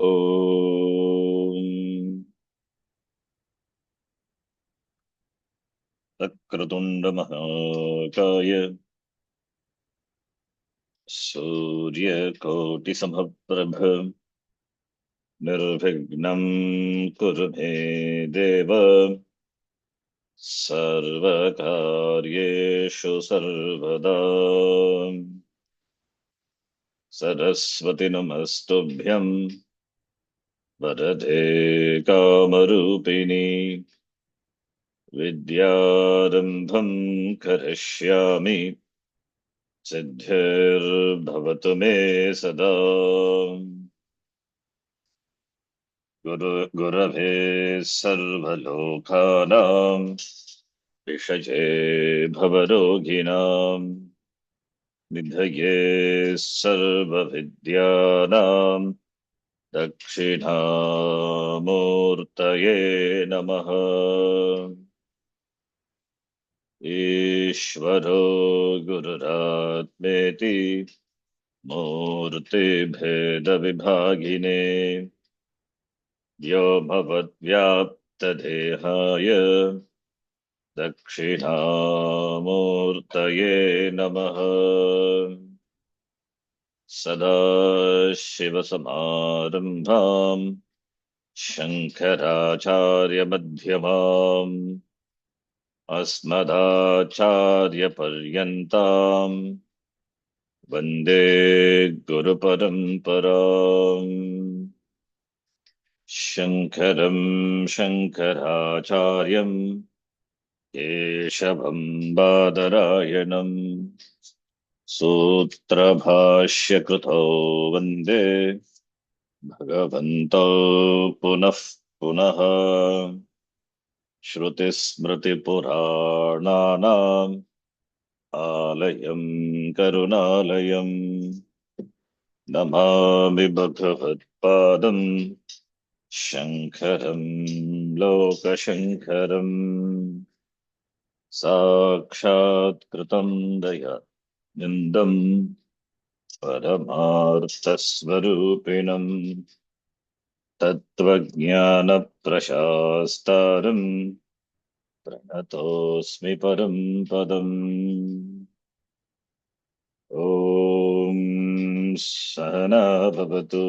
ॐ वक्रतुण्डमहाकाय सूर्यकोटिसमप्रभ निर्विघ्नं कुरु मे देव सर्वकार्येषु सर्वदा। सरस्वती नमस्तुभ्यं वरदे कामरूपिणी विद्यारम्भं करिष्यामि सिद्धिर्भवतु मे सदा। गुरवे सर्वलोकानां विषये भवरोगिणां निधये सर्वविद्यानां दक्षिणामूर्तये नमः। ईश्वरो गुरुरात्मेति मूर्तिभेदविभागिने व्योमवद्व्याप्तदेहाय दक्षिणामूर्तये नमः। सदाशिवसमारम्भाम् शङ्कराचार्यमध्यमाम् अस्मदाचार्यपर्यन्ताम् वन्दे गुरुपरम्पराम्। शङ्करं शङ्कराचार्यं केशवं बादरायणम् सूत्रभाष्यकृतो वन्दे भगवन्तौ पुनः पुनः। श्रुतिस्मृतिपुराणानाम् आलयं करुणालयम् नमामि भगवत्पादम् शङ्करं लोकशङ्करम्। साक्षात्कृतं दयानन्दं परमार्थस्वरूपिणं तत्त्वज्ञानप्रशास्तारं प्रणतोऽस्मि परं पदम्। ॐ सहना भवतु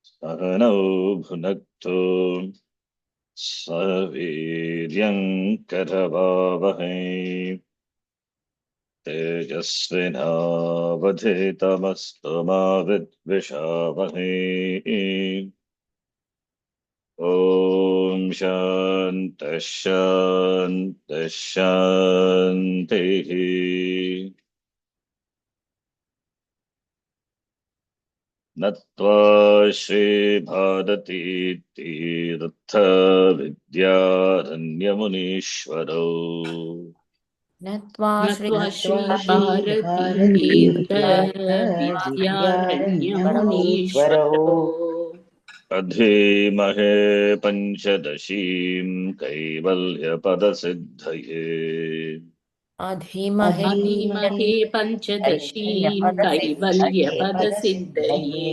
सहनौ भुनक्तु सह वीर्यङ्करवावहै तेजस्विनावधीतमस्तु मा विद्विषावहै। ॐ शान्तिः शान्तिः शान्तिः। नत्वा श्रीभारती तीर्थविद्यारण्यमुनीश्वरौ नत्वा श्रीभारती श्रीभारतीतीर्थ विद्यारण्यमुनीश्वरो अधीमहे पञ्चदशीं कैवल्यपदसिद्धये। अधीमहे पञ्चदशीं कैवल्यपदसिद्धये।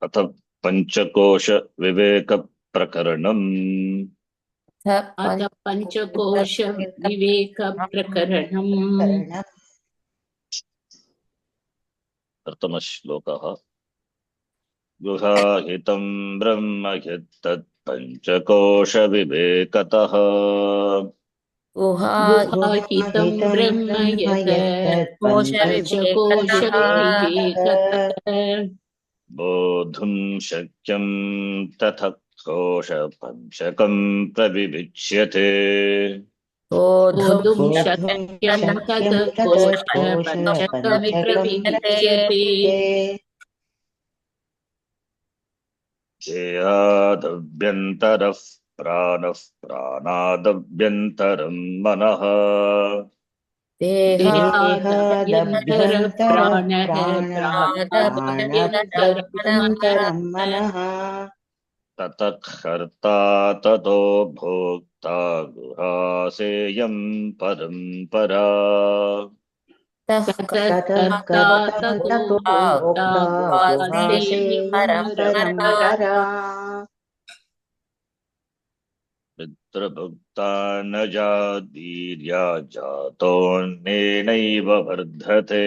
अथ पञ्चकोश विवेकप्रकरणम्। अथ पञ्चकोश विवेकप्रकरणम्। प्रथमः श्लोकः। गुहाहितं ब्रह्म यत्तत् पञ्चकोशविवेकतः गुहाहितं ब्रह्म यत् पञ्चकोशविवेकतः बोद्धुं शक्यं तथ कोशपञ्चकं प्रविविच्यते। बोद्धुं शक्यं तत् कोशपञ्चकं प्रविविच्यते। देहादभ्यन्तरः प्राणः प्राणादभ्यन्तरं मनः देहादभ्यन्तरः प्राणः प्राणादभ्यन्तरं मनः ततः कर्ता ततो भोक्ता गुहासेयं परम्परा। ततः ततः कर्ता कर्ता ततो ततो भोक्ता भोक्ता गुहासेयं गुहासेयं परं परं परा। परा। पितृभुक्ता न जातीर्या जातोऽन्येनैव वर्धते।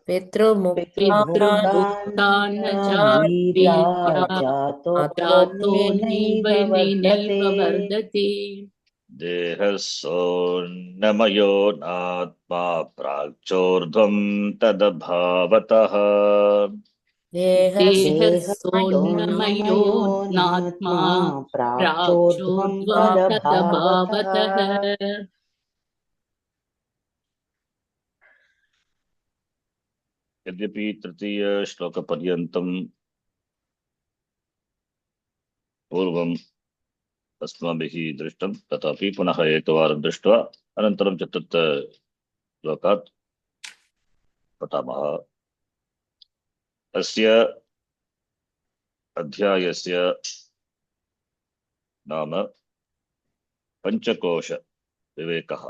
पितृमुक्ता न पितृभुक्तान्नजातीर्या जातीर्या जातोऽन्येनैव जातोऽन्येनैव वर्धते। वर्धते। देहसोऽन्नमयो नात्मा प्राक्चोर्ध्वं तदभावतः। देहः सोऽन्नमयो देहसोऽन्नमयो नात्मा नात्मा प्राक्चोर्ध्वं प्राक्चोर्ध्वं तदभावतः। तदभावतः। यद्यपि तृतीय श्लोकपर्यन्तं पूर्वम् अस्माभिः दृष्टं, तथापि पुनः एकवारं दृष्ट्वा अनन्तरं चतुर्थ श्लोकात् पठामः। अस्य अध्यायस्य नाम पंचकोश विवेकः,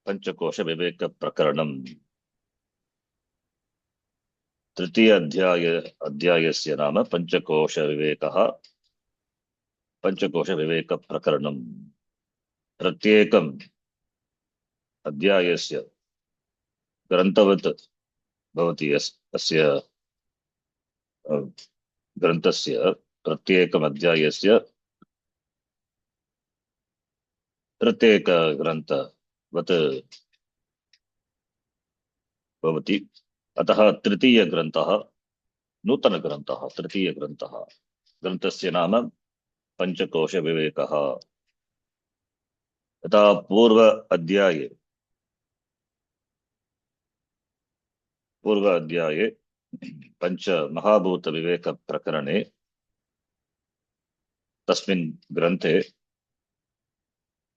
पंचकोश विवेक प्रकरणम्। तृतीय अध्यायस्य नाम पंचकोश विवेकः, पंचकोश विवेक प्रकरणम्। प्रत्येकम् अध्यायस्य ग्रन्थवत् भवति। अस्य ग्रन्थस्य प्रत्येकम् अध्यायस्य प्रत्येक ग्रन्थवत् भवति। अतः तृतीय ग्रन्थः नूतन ग्रन्थः, तृतीय ग्रन्थः। ग्रन्थस्य नाम पंचकोश विवेकः। यथा पूर्व अध्याये पंच महाभूत विवेक प्रकरणे तस्मिन् ग्रन्थे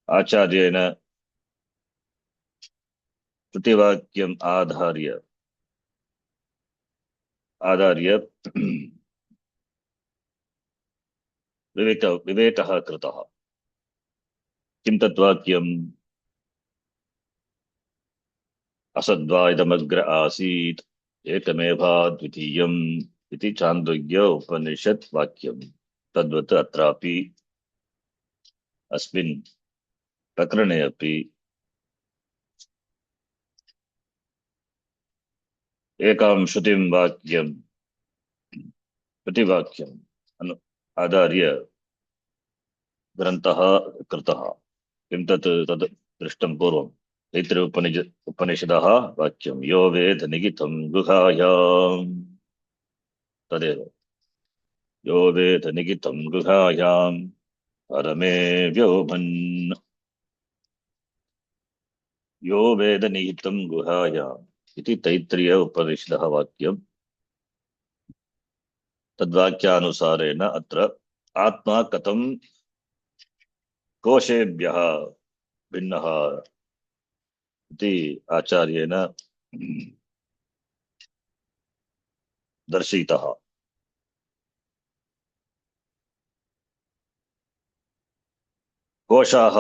आचार्येण श्रुतिवाक्यम् आधार्य विवेकः कृतः। किं तद्वाक्यम्? असद्वा इदमग्र आसीत् एकमेवाद्वितीयम् इति छान्दोग्य उपनिषत् वाक्यम्। तद्वत् अत्रापि अस्मिन् प्रकरणे अपि एकां श्रुतिवाक्यम् आधार्य ग्रन्थः कृतः। किं तद् दृष्टं पूर्वं तैत्तिरीय उपनिषदः वाक्यं यो वेद निहितं गुहायाम्। तदेव यो वेद निहितं गुहायाम् परमे व्योमन्। यो वेद निहितं गुहायाम् इति तैत्तिरीय उपनिषदः वाक्यं। तद्वाक्यानुसारेण अत्र आत्मा कथं कोशेभ्यः भिन्नः इति आचार्येण दर्शितः। कोशाः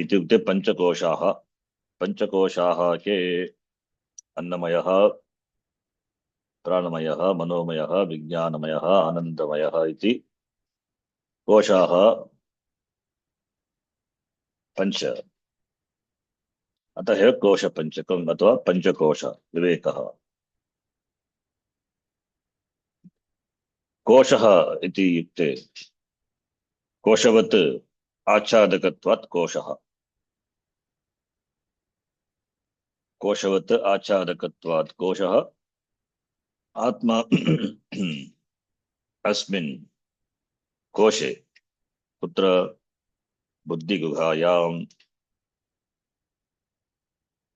इत्युक्ते पञ्चकोशाः। पञ्चकोशाः के? अन्नमयः, प्राणमयः, मनोमयः, विज्ञानमयः, आनन्दमयः इति कोशाः पञ्च। अतः कोशपञ्चकम् अथवा पञ्चकोश विवेकः। कोशः इति युक्ते कोशवत् आच्छादकत्वात् कोशः। कोशवत् आच्छादकत्वात् कोशः आत्मा अस्मिन् कोशे कुत्र? बुद्धिगुहायाम्।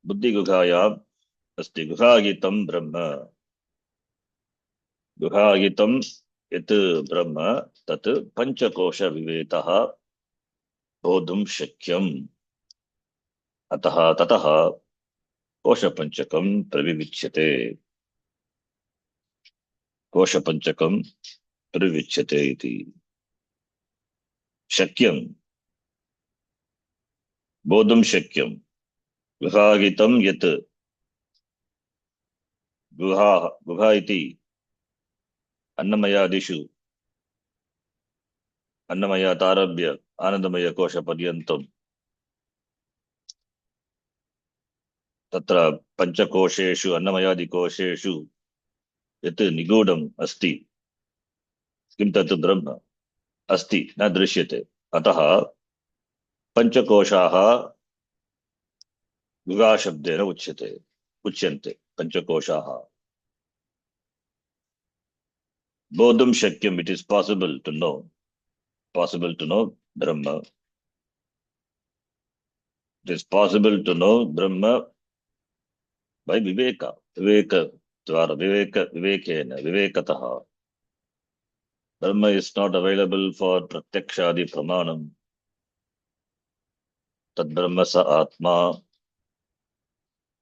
बुद्धिगुहायाम् अस्ति गुहायितं ब्रह्म। गुहायितं यत् ब्रह्म तत् पंचकोश विवेकः बोद्धुं शक्यम्। अतः ततः कोशपञ्चकं प्रविविच्यते। कोशपञ्चकं प्रविविच्यते इति शक्यं, बोद्धुं शक्यम्। गुहागितं यत् गुहा गुहा इति अन्नमयादिषु अन्नमयादारभ्य आनन्दमयकोशपर्यन्तं तत्र पञ्चकोशेषु अन्नमयादिकोशेषु यत् निगूढम् अस्ति किं तत् ब्रह्म अस्ति न दृश्यते। अतः पञ्चकोशाः गुहाशब्देन उच्यन्ते पञ्चकोशाः। बोद्धुं शक्यम्, it is possible to know Brahma. It is possible to know Brahma by Viveka. Vivekatah. Brahma is not available for Pratyakshadi Pramanam. Tad Brahma sa Atma.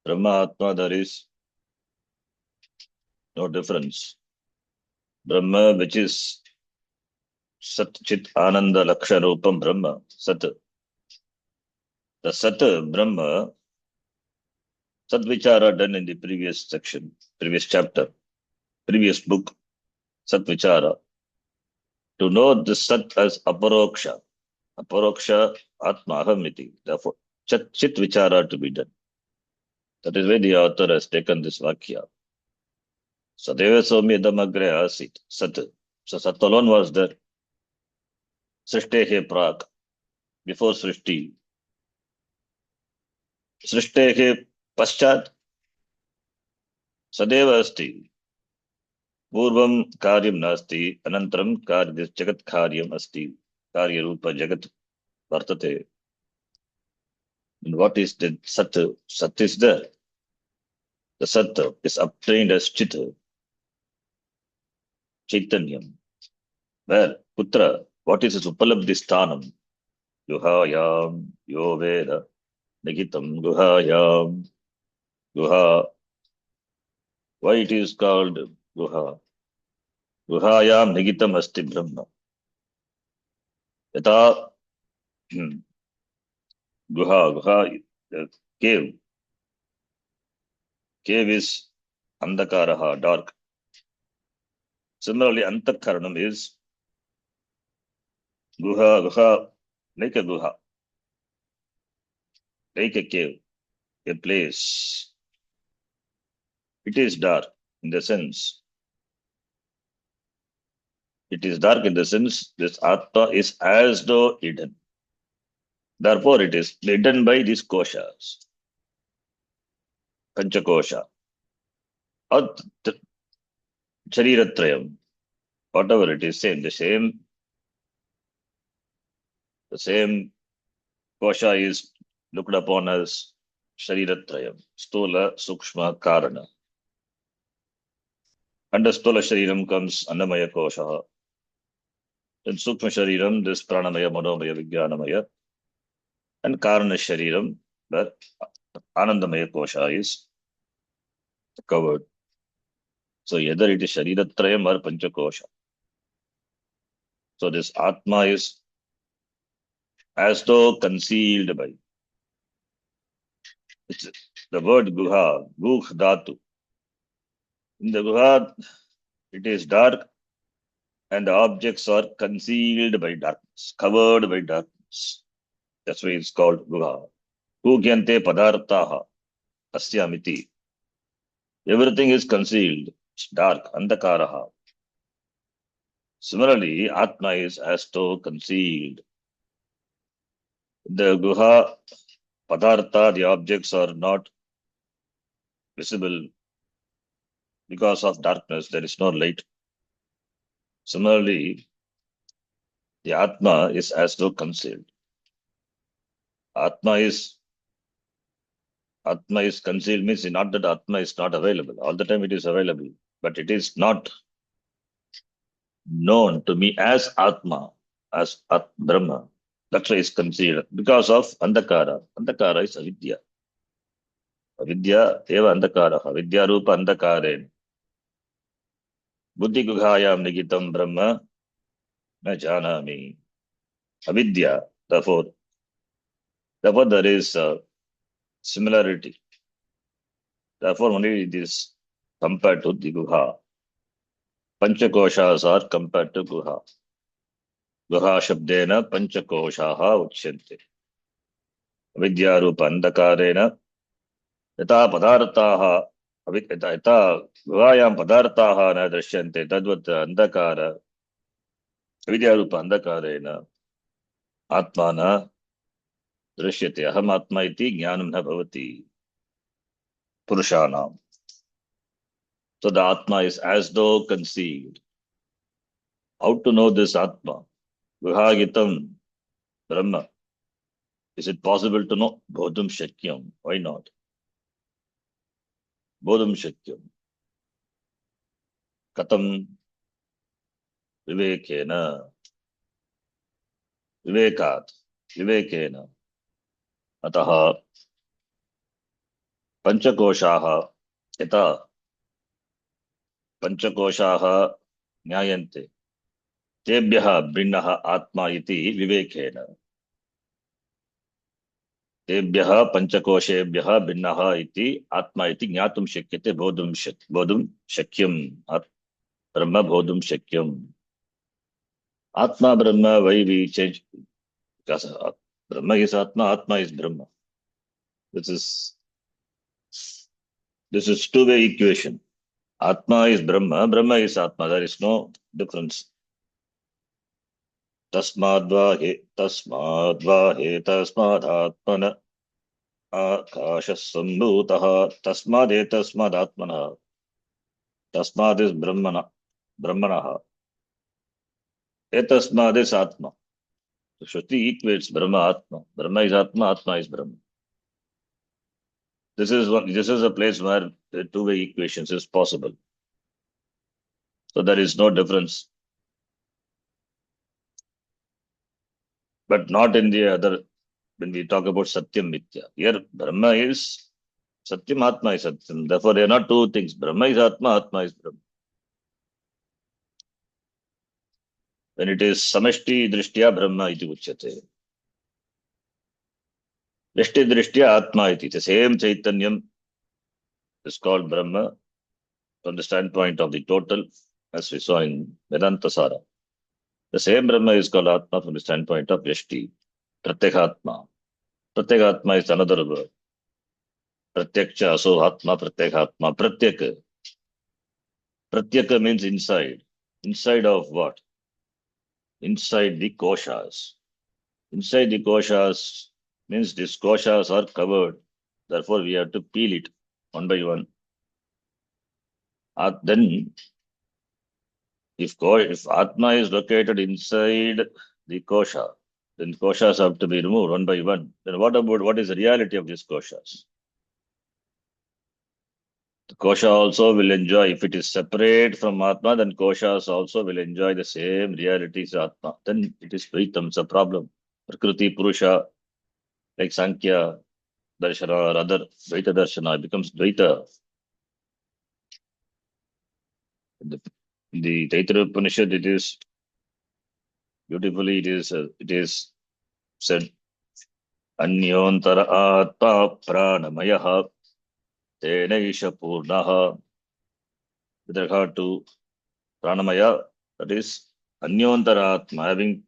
Brahma Atma, there is no difference. Brahma, which is Sat Chit Ananda Laksharupam Brahma, Sat. The Sat Brahma, Sat Vichara done in the previous section, previous chapter, previous book, Sat Vichara. To know the Sat as Aparoksha Atma Ahamiti. Therefore, Chit Vichara to be done. That is why the author has taken this Vakya. Sadeva Somi Damagre Asit, Sat. So Sat alone was there. Srishtehe Prak, before Srishti. Srishtehe Paschat, Sadeva Asti. Purvam Karyam Nasti, Anantram Karya Jagat Karyam Asti. Karya Rupa Jagat Vartate. And what is the Sat? Sat is there. The Sat is obtained as Chit, Chaitanyam. Where? Putra. What is its Upalabdhi Sthanam? Guhayam, Yo Veda, Nigitam, Guhayam, Guha. Why it is called Guha? Guhayam Nigitam Asti Brahma. Yata Guha, cave. Cave is Andakaraha, dark. Similarly, Antakaranam is Guha, like a Guha, like a cave, a place. It is dark in the sense. It is dark in the sense this Atma is as though hidden. Therefore, it is hidden by these koshas, Panchakosha, or Shariratrayam, whatever it is, the same kosha is looked upon as Shariratrayam, Stula, Sukshma, Karana. Under Stula Shariram comes Annamaya Kosha. In Sukshma Shariram, this Pranamaya, Manomaya, Vijnanamaya. And Karana Shariram, that Anandamaya Kosha is covered. So either it is Shariratrayam or Panchakosha. So this Atma is as though concealed by. It's the word Guha, Guh Dhatu. In the Guha, it is dark and the objects are concealed by darkness, covered by darkness. That's why it's called Guha. Guhyante Padarthaha Asyamiti. Everything is concealed. It's dark, Andakaraha. Similarly, Atma is as though concealed. The Guha Padartha, the objects are not visible because of darkness. There is no light. Similarly, the Atma is as though concealed. Atma is concealed means not that Atma is not available. All the time it is available, but it is not known to me as Atma, as Brahma. That's why it's concealed because of Andakara. Andakara is Avidya. Avidya eva Andakara. Avidya Rupa Andakaren. Buddhi Guhayam Nigitam Brahma na janami. Avidya. Therefore there is similarity. Therefore, only it is compared to the Guha. Panchakoshas are compared to Guha. Guha Shabdena Panchakoshaha Uchyante. Vidyarupa Andakarena Yata Padarthaha Yata Guhayam Padarthaha Na Drishyante Tadvat Andakara Vidyarupa Andakarena Atmana Drishyate Aham Atma iti Jnanam na bhavati Purushanam. So the Atma is as though conceived. How to know this Atma? Guhagitam Brahma. Is it possible to know? Bodhum Shakyam. Why not? Bodhum Shakyam. Katam Vivekena. Vivekat. Vivekena. Ataha Panchakoshaha. Yata Panchakoshaha Nyayante. Tebhyaha Brinnaha Atma iti Vivekena. Tebhyaha Panchakoshebhyaha Brinnaha iti Atma iti Jnatum Shakyate Bodhum Shakyam. Brahma Bodhum Shakyam. Atma Brahma, why we change? Because Brahma is Atma, Atma is Brahma. This is two-way equation. Atma is Brahma, Brahma is Atma. There is no difference. Tasmadva he tasmadatmana akasha sambhutaha tasmadatmana. Tasmad is Brahmanaha. Etasmad is Atma. So Shruti equates Brahma Atma. Brahma is Atma, Atma is Brahma. This is a place where the two-way equations is possible. So there is no difference. But not in the other, when we talk about Satyam Mithya. Here Brahma is Satyam, Atma is Satyam. Therefore, they are not two things. Brahma is Atma, Atma is Brahma. When it is Samashti Drishtya Brahma iti uchyate. Vrishti Drishtya Atma iti. The same Chaitanyam is called Brahma from the standpoint of the total, as we saw in Vedanta Sara. The same Brahma is called Atma from the standpoint of Vrishti. Pratyekatma. Pratyekatma is another word. Pratyaksha, so Atma, Pratyekatma. Pratyeka. Pratyeka means inside. Inside of what? Inside the koshas. Inside the koshas means these koshas are covered. Therefore, we have to peel it one by one. Then, if Atma is located inside the kosha, then koshas have to be removed one by one. Then what is the reality of these koshas? The kosha also will enjoy, if it is separate from Atma, then koshas also will enjoy the same reality as Atma. Then it is Dvaitam, it's a problem. Prakriti, Purusha, like Sankhya, Darshana or other Dvaita Darshana, it becomes Dvaita. In the Taittiriya Upanishad, it is beautifully, it is said, Anyontara Atma Pranamayaha Tenaisha Purnaha. With regard to Pranamaya, that is Anyontara Atma, having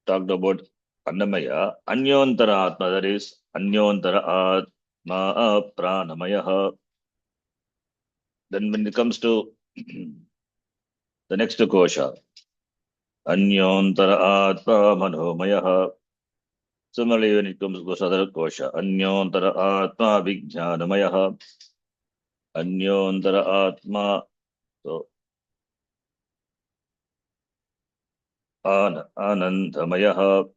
talked about Annamaya, Anyontara Atma, that is Anyontara Atma Pranamaya. Then when it comes to the next kosha, Anyontara Atma Manomaya. Similarly, when it comes to other kosha, Anyontara Atma Vijnanamaya, Anyontara Atma, so Anandamaya,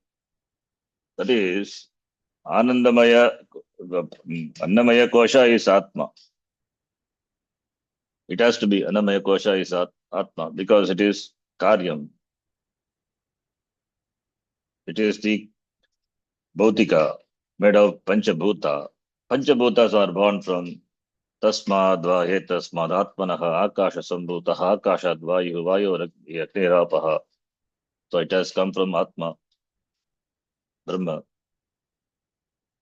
that is Anandamaya, Annamaya kosha is Atma. It has to be Annamaya kosha is Atma because it is Karyam. It is the Bhautika made of Panchabhuta. Panchabhutas are born from Tasmad Vahe Tasmad Atmanaha Akasha Sambhutaha Akashad Vayu Vayu Agnirapaha. So it has come from Atma, Brahma.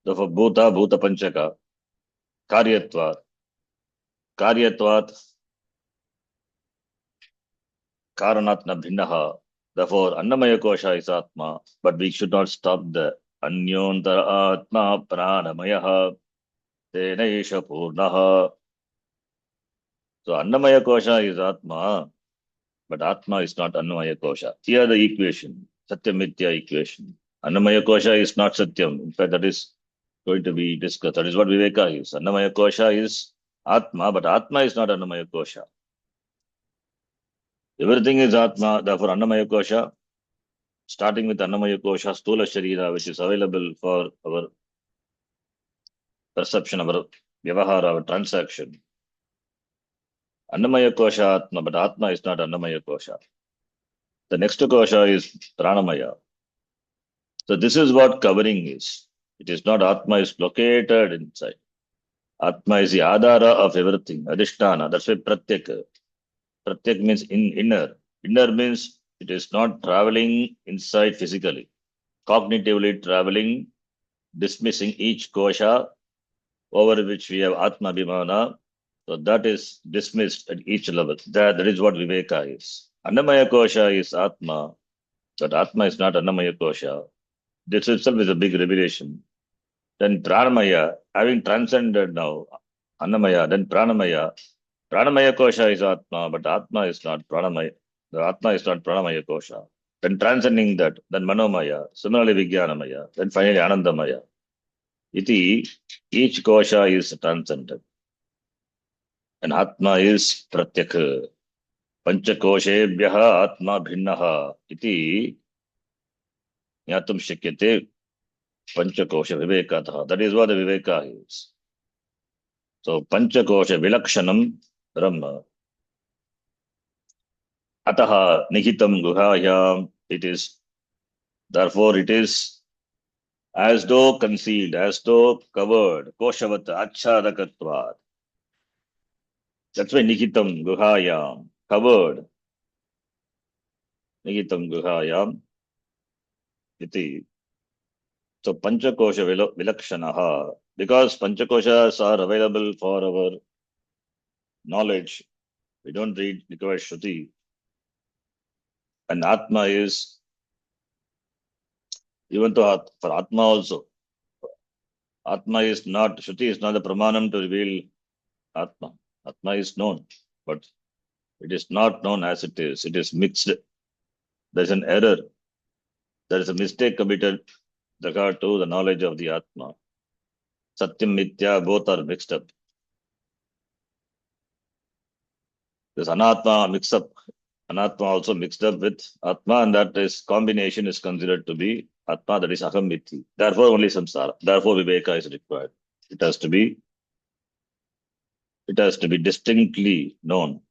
Therefore, bhuta, bhuta panchaka, karyatvat, karyatvat, karanat na bhinnaha. Therefore, annamaya kosha is atma, but we should not stop the anyontara atma pranamaya tenaisha purnaha. So, annamaya kosha is atma, but atma is not annamaya kosha. Here the equation, satyam-mithya equation. Annamaya kosha is not satyam. In fact, that is going to be discussed. That is what Viveka is. Annamaya kosha is atma, but atma is not annamaya kosha. Everything is atma. Therefore, annamaya kosha, starting with annamaya kosha, stula sharira, which is available for our perception, our vyavahara, our transaction. Annamaya kosha atma, but atma is not annamaya kosha. The next kosha is pranamaya. So this is what covering is. It is not Atma is located inside. Atma is the adhara of everything, adhisthana. That's why pratyak. Pratyak means inner. Inner means it is not traveling inside physically. Cognitively traveling, dismissing each kosha over which we have Atma Bhimana. So that is dismissed at each level. That is what Viveka is. Annamaya kosha is Atma, but Atma is not Annamaya kosha. This itself is a big revelation. Then Pranamaya, having transcended now Annamaya, then Pranamaya. Pranamaya kosha is Atma, but Atma is not Pranamaya. The Atma is not Pranamaya kosha. Then transcending that, then Manomaya, similarly Vijnanamaya, then finally Anandamaya. Iti, each kosha is transcended. And Atma is Pratyak. Panchakoshebhyaha Atma Bhinnaha. Iti, Yatum Shikyate Panchakosha Vivekataha. That is what the Viveka is. So Panchakosha Vilakshanam Brahma. Ataha Nihitam Guhayam. It is, therefore, it is as though concealed, as though covered. Koshavat Achadakatvat. That's why Nihitam Guhayam. Covered. Nihitam Guhayam. Iti. So Panchakosha Vilakshanaha. Because Panchakoshas are available for our knowledge, we don't read Nikavai Shruti. And Atma is, even though for Atma also, Atma is not, Shruti is not the Pramanam to reveal Atma. Atma is known, but it is not known as it is. It is mixed. There is an error. There is a mistake committed with regard to the knowledge of the Atma. Satyam, Mithya, both are mixed up. This Anatma mixed up. Anatma also mixed up with Atma, and that is combination is considered to be Atma, that is Aham Mithi. Therefore, only samsara. Therefore, Viveka is required. It has to be distinctly known.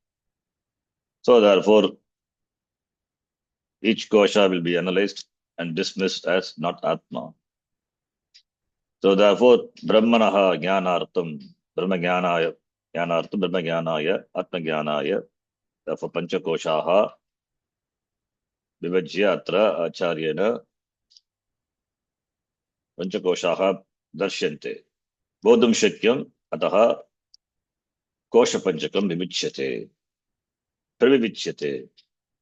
So therefore, each kosha will be analyzed and dismissed as not Atma. So therefore, Brahmanaha Jnanartham, Brahma Jnanaya, Jnanartham, Brahma Jnanaya, Atma Jnanaya. Therefore, Panchakoshaha Vivajya Atra Acharyana Panchakoshaha Darshante. Bodham Shakyam Ataha Kosha Panchakam Vivichyate. Pravivichyate.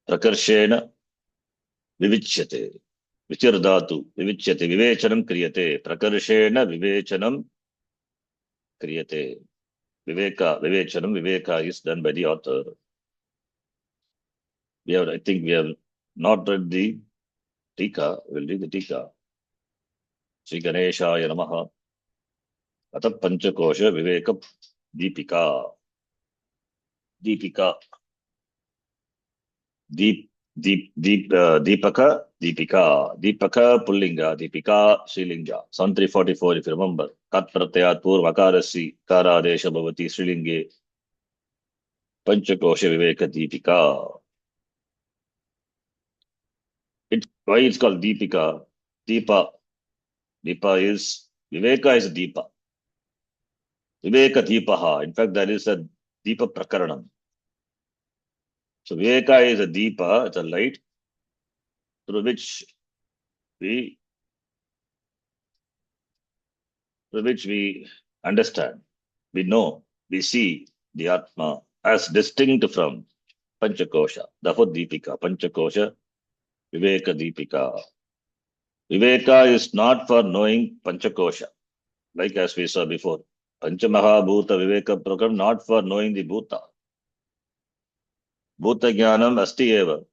Prakarshena Vivichyate. Vichirdatu, Vivichyate, Vivechanam Kriyate, Prakarshena Vivechanam Kriyate. Vivechanam, Viveka is done by the author. I think we have not read the Tika, we'll read the Tika. Sri Ganeshaya Namaha. Ata Panchakosha Viveka Deepika. Deepika. Deepaka, Deepika, Deepaka, Pullinga, Deepika, Srilinga. Psalm 344, if you remember. Kat pratyat purvakarasi, karadesha bhavati Srilinge, Panchakosha Viveka Deepika. Why it's called Deepika? Deepa. Deepa is, Viveka is Deepa. Viveka Deepaha. In fact, that is a Deepa Prakaranam. So Viveka is a Deepa, it's a light through which we which we understand, we know, we see the Atma as distinct from Panchakosha. Therefore, Deepika, Panchakosha, Viveka Deepika. Viveka is not for knowing Panchakosha, like as we saw before. Panchamahabhuta Viveka program, not for knowing the Bhuta. Bhuta Jnanam Asti Eva.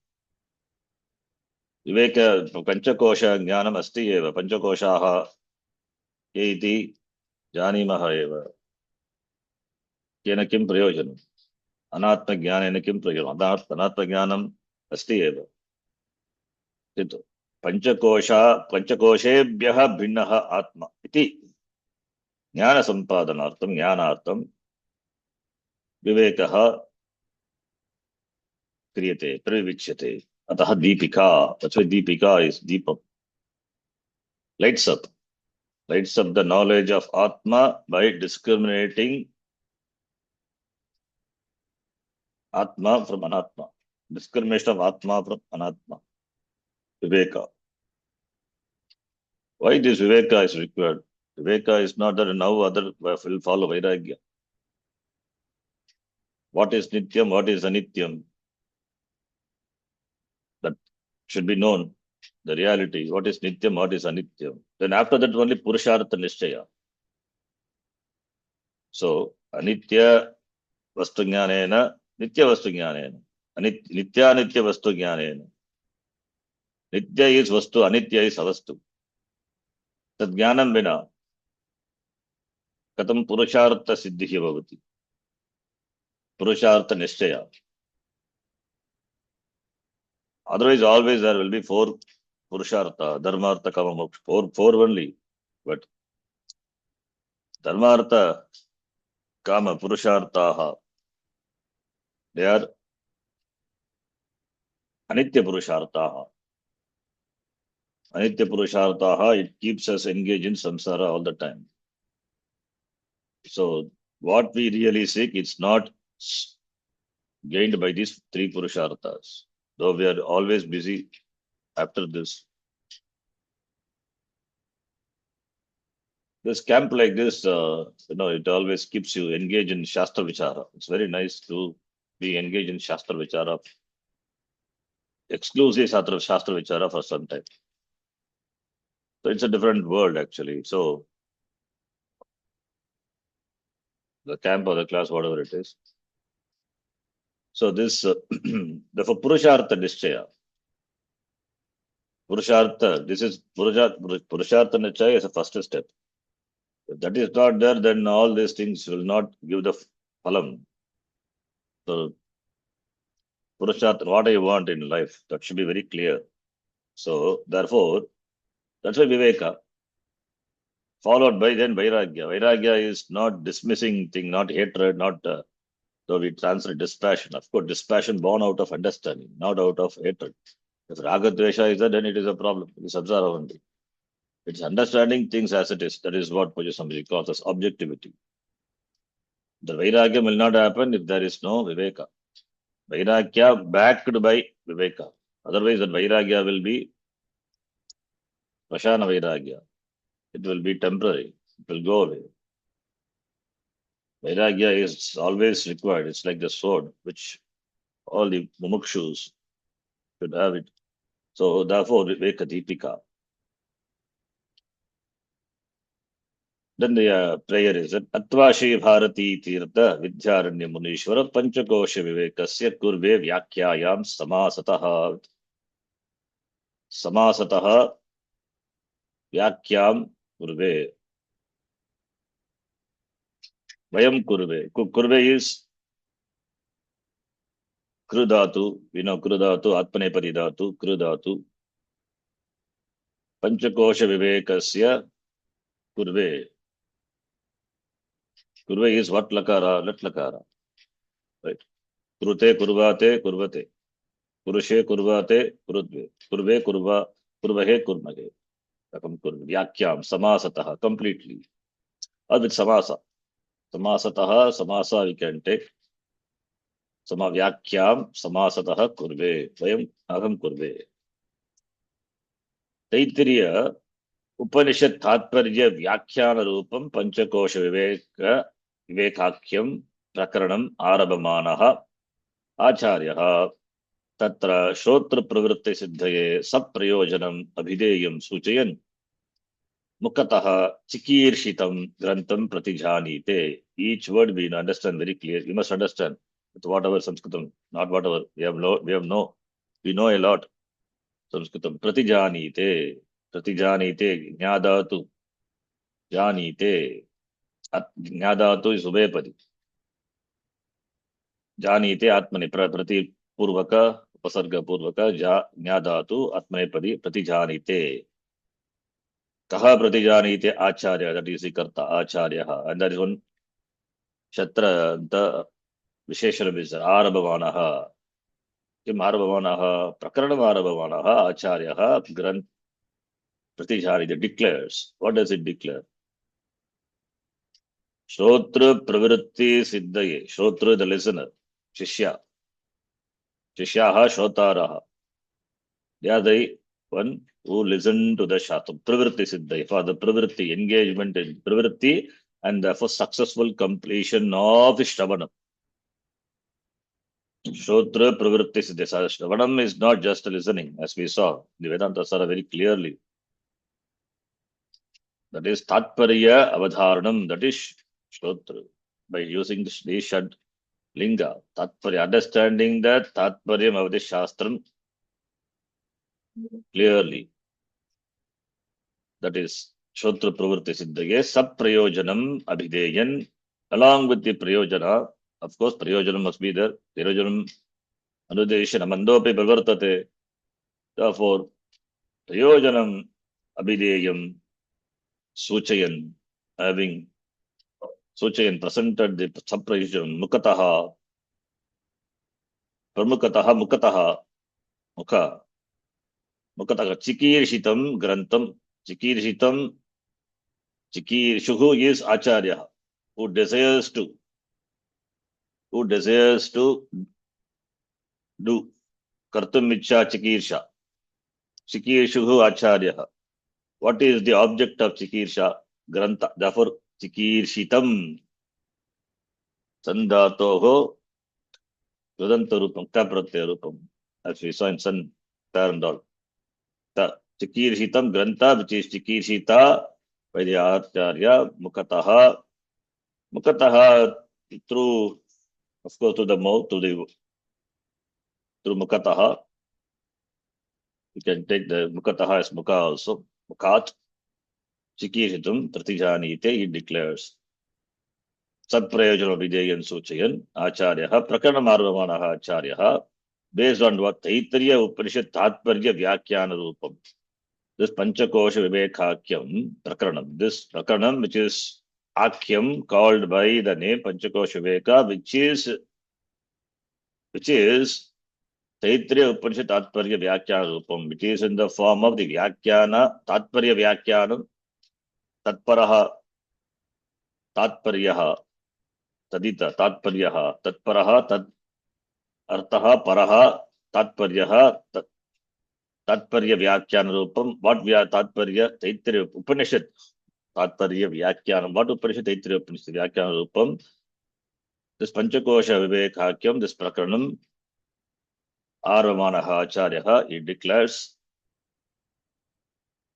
Viveka Panchakosha Jnanam Asti Eva. Panchakoshaha Iti Janimaha Eva. Kena Kim Prayojanam. Anatma Jnanena Kim Prayojanam. Anatma Jnanam Asti Eva. पंचकोशेभ्यः भिन्नः आत्मा इति ज्ञान संपादनार्थं ज्ञानार्थं विवेकः क्रियते प्रविच्यते अतः दीपिका तथा Deepika is deepam lights up the knowledge of atma by discriminating atma from anatma, discrimination of atma from anatma, viveka. Why this viveka is required? Viveka is not that now other will follow vairagya. What is nityam, what is anityam? That should be known, the reality, what is nityam, what is anityam. Then after that only purushartha nishchaya. So, anitya vastu jnanena, nitya vastu jnanena. Nitya nitya vastu jnanena. Nitya is vastu, anitya is avastu. Tad jnanam vina katam purushartha siddhihi bhavati. Purushartha nishchaya. Otherwise, always there will be four purushartha, dharmartha, kama, moksha. Four only. But dharmartha, kama, purusharthaha, they are anitya purusharthaha. Anitya purusharthaha, it keeps us engaged in samsara all the time. So, what we really seek, it's not gained by these three purusharthas. Though we are always busy after this. This camp like this, it always keeps you engaged in Shastra Vichara. It's very nice to be engaged in Shastra Vichara, exclusive Shastra Vichara for some time. So it's a different world actually. So the camp or the class, whatever it is. So this, therefore Purushartha Nishchaya. Purushartha, this is Purushartha Nishchaya is a first step. If that is not there, then all these things will not give the phalam. So Purushartha, what I want in life, that should be very clear. So therefore, that's why Viveka. Followed by then Vairagya. Vairagya is not dismissing thing, not hatred, not so we translate dispassion. Of course, dispassion born out of understanding, not out of hatred. If Raga Dvesha is there, then it is a problem. It is samsara only. It's understanding things as it is. That is what Pujasambhiji calls as objectivity. The Vairagya will not happen if there is no Viveka. Vairagya backed by Viveka. Otherwise, that Vairagya will be Prashana Vairagya. It will be temporary. It will go away. Vairagya is always required. It's like the sword, which all the mumukshus should have it. So therefore, Viveka Deepika. Then the prayer is that Atvashi Bharati Tirtha Vidyaranya Munishwara Panchakosha Vivekasya Kurve Vyakyayam Samasataha Vyakyam Kurve. Vayam Kurve. Kurve is Krudatu, Krudatu, Atmanepadi Dhatu, Krudatu. Panchakosha Vivekasya Kurve. Kurve is what lakara? Let lakara. Right. Kurute, kurvate, kurvate. Kurushe, kurvate, kurudve. Kurve, kurvahe, kurmage. Vyakyam, samasataha, completely. Or with samasa. Samasataha, samasa we can take. Samavyakyam, samasataha, kurve. Vayam, aham kurve. Taittiriya Upanishad Tatparya Vyakhyana Rupam Panchakosha Vivekakyam Prakaranam Arabhamanaha Acharyaha Tatra Shrotra Pravritti Siddhaye Saprayojanam Abhideyam Suchayan Mukataha Chikirshitam Grantam Pratijanite. Each word we understand very clear. You must understand with whatever Sanskritam, not whatever. We know a lot. Sanskritam. Pratijanite. Pratijanite. Jnadatu. Janite. Jnadatu is Ubepadi. Janite Atmani. Prati Purvaka. Upasarga Purvaka. Jnadatu Atmanepadi. Pratijanite. Kaha Pratijanite Acharya. That is the Karta. Acharya. And that is one Shatra. The Visheshara is Arabhavanaha. Kim Arabhavanaha. Prakaranam Arabhavanaha. Acharya. Grant Pratijanite declares. What does it declare? Shrotra Pravritti Siddhaye. Shrotra, the listener. Shishya. Shishyaha Shrotaraha. They are the one who listen to the Shastra. Pravritti Siddhaye. For the Pravritti, engagement in Pravritti, and for successful completion of Shravanam. Shrotra Pravritti Siddhaye. Shravanam is not just listening, as we saw. The Vedanta Sara very clearly. That is Tatparya Avadharanam. That is Shrotra. By using the Shad Linga, Tatparya, understanding that Tatparyam of the Shastram clearly. That is Shrotra Pravritti Siddhaye, Saprayojanam Abhideyan, along with the Prayojana. Of course, Prayojanam must be there. Prayojanam Anudeshana Mandope Pravartate. Therefore, Prayojanam Abhideyam Suchayan, having Suchayan presented the Saprayojanam Mukataha, Pramukataha Mukataha, Mukha. Mukataha Chikirshitam Grantam. Chikirshitam, Chikirshuhu is Acharya, who desires to do Kartum Micha Chikirsha. Chikirshuhu Acharya. What is the object of Chikirsha? Granta. Therefore, Chikirshitam Sandatoho Rudantarupam Tapratyarupam. As we saw in San Tarandal. Chikirshitam Granta, which is Chikirshita by the Acharya, Mukataha. Mukataha through, of course, to the mouth, through Mukataha. You can take the Mukataha as Mukha also. Mukat. Chikirshitam Pratijanite, he declares. Satprayojana Videyan Suchayan, Acharya, Prakaranam Arvamanaha Acharya, based on what Taittiriya Upanishad Tatparya Vyakyana Rupam. This Panchakosha Vivekakyam Prakaranam. This Prakaranam, which is Akyam, called by the name Panchakosha Viveka, which is Taittiriya Upanishad Tatparya Vyakyana Rupam, which is in the form of the Vyakyana, Tatparya Vyakyanam, Tatparaha, Tatparyaha, Tadita, Tatparyaha, Tatparaha, Tat Artaha, Paraha, Tatparyaha, Tatparya Vyakyana Rupam. What we are Tatparya? Taittiriya Upanishad Tatparya Vyakyanam. What Upanishad? Taittiriya Upanishad Vyakyana Rupam. This Panchakosha Vivekakyam, this Prakaranam, Arvamanaha Acharya, he declares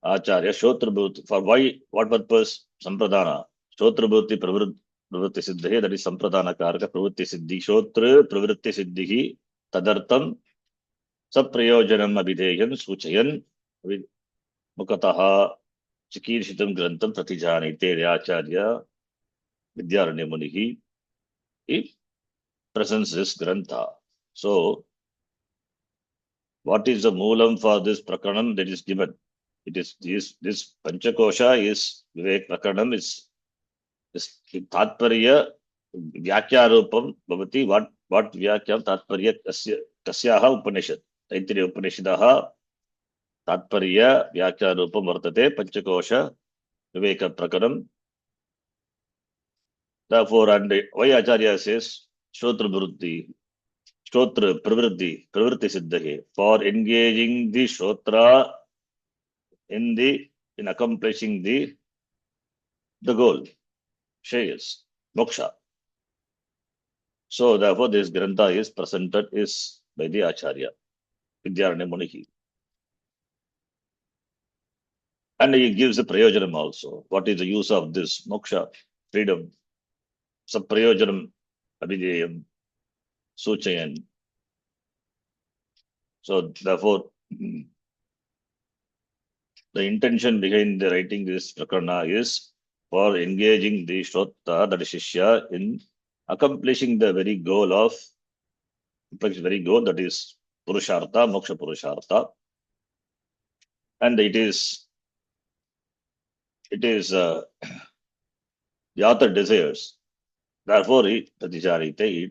Acharya Shotrabhuti. For why? What purpose? Sampradana. Shotrabhuti Pravritti Siddhi, that is Sampradana Karaka Pravritti Siddhi. Shotra Pravritti Siddhi Tadartam Saprayojanam Abhideyam Suchayan Mukataha Chikirshitam Grantam Pratijanite Acharya Vidyaranya Munihi. He presents this Grantha. So, what is the moolam for this Prakaranam that is given? It is this Panchakosha is Vivek Prakaranam is Tatparya Vyakyarupam Bhavati. What Vyakyam Tatparya Kasyaha Upanishad. Taittiriya Upanishadaha Tatparya Vyakyarupam Vartate Panchakosha Viveka Prakaranam. Therefore, and why Acharya says Shrotra Pravritti Siddhahe, for engaging the Shrotra in the in accomplishing the goal, shreyas, moksha. So therefore, this grantha is presented is by the Acharya, Vidyaranya Munihi. And he gives the prayojanam also. What is the use of this moksha, freedom? Saprayojanam, abhideyam, suchayan. So therefore, the intention behind the writing this prakarana is for engaging the Shrotta, that is Shishya, in accomplishing the very goal that is Purushartha, Moksha Purushartha. And it is the author desires. Therefore, he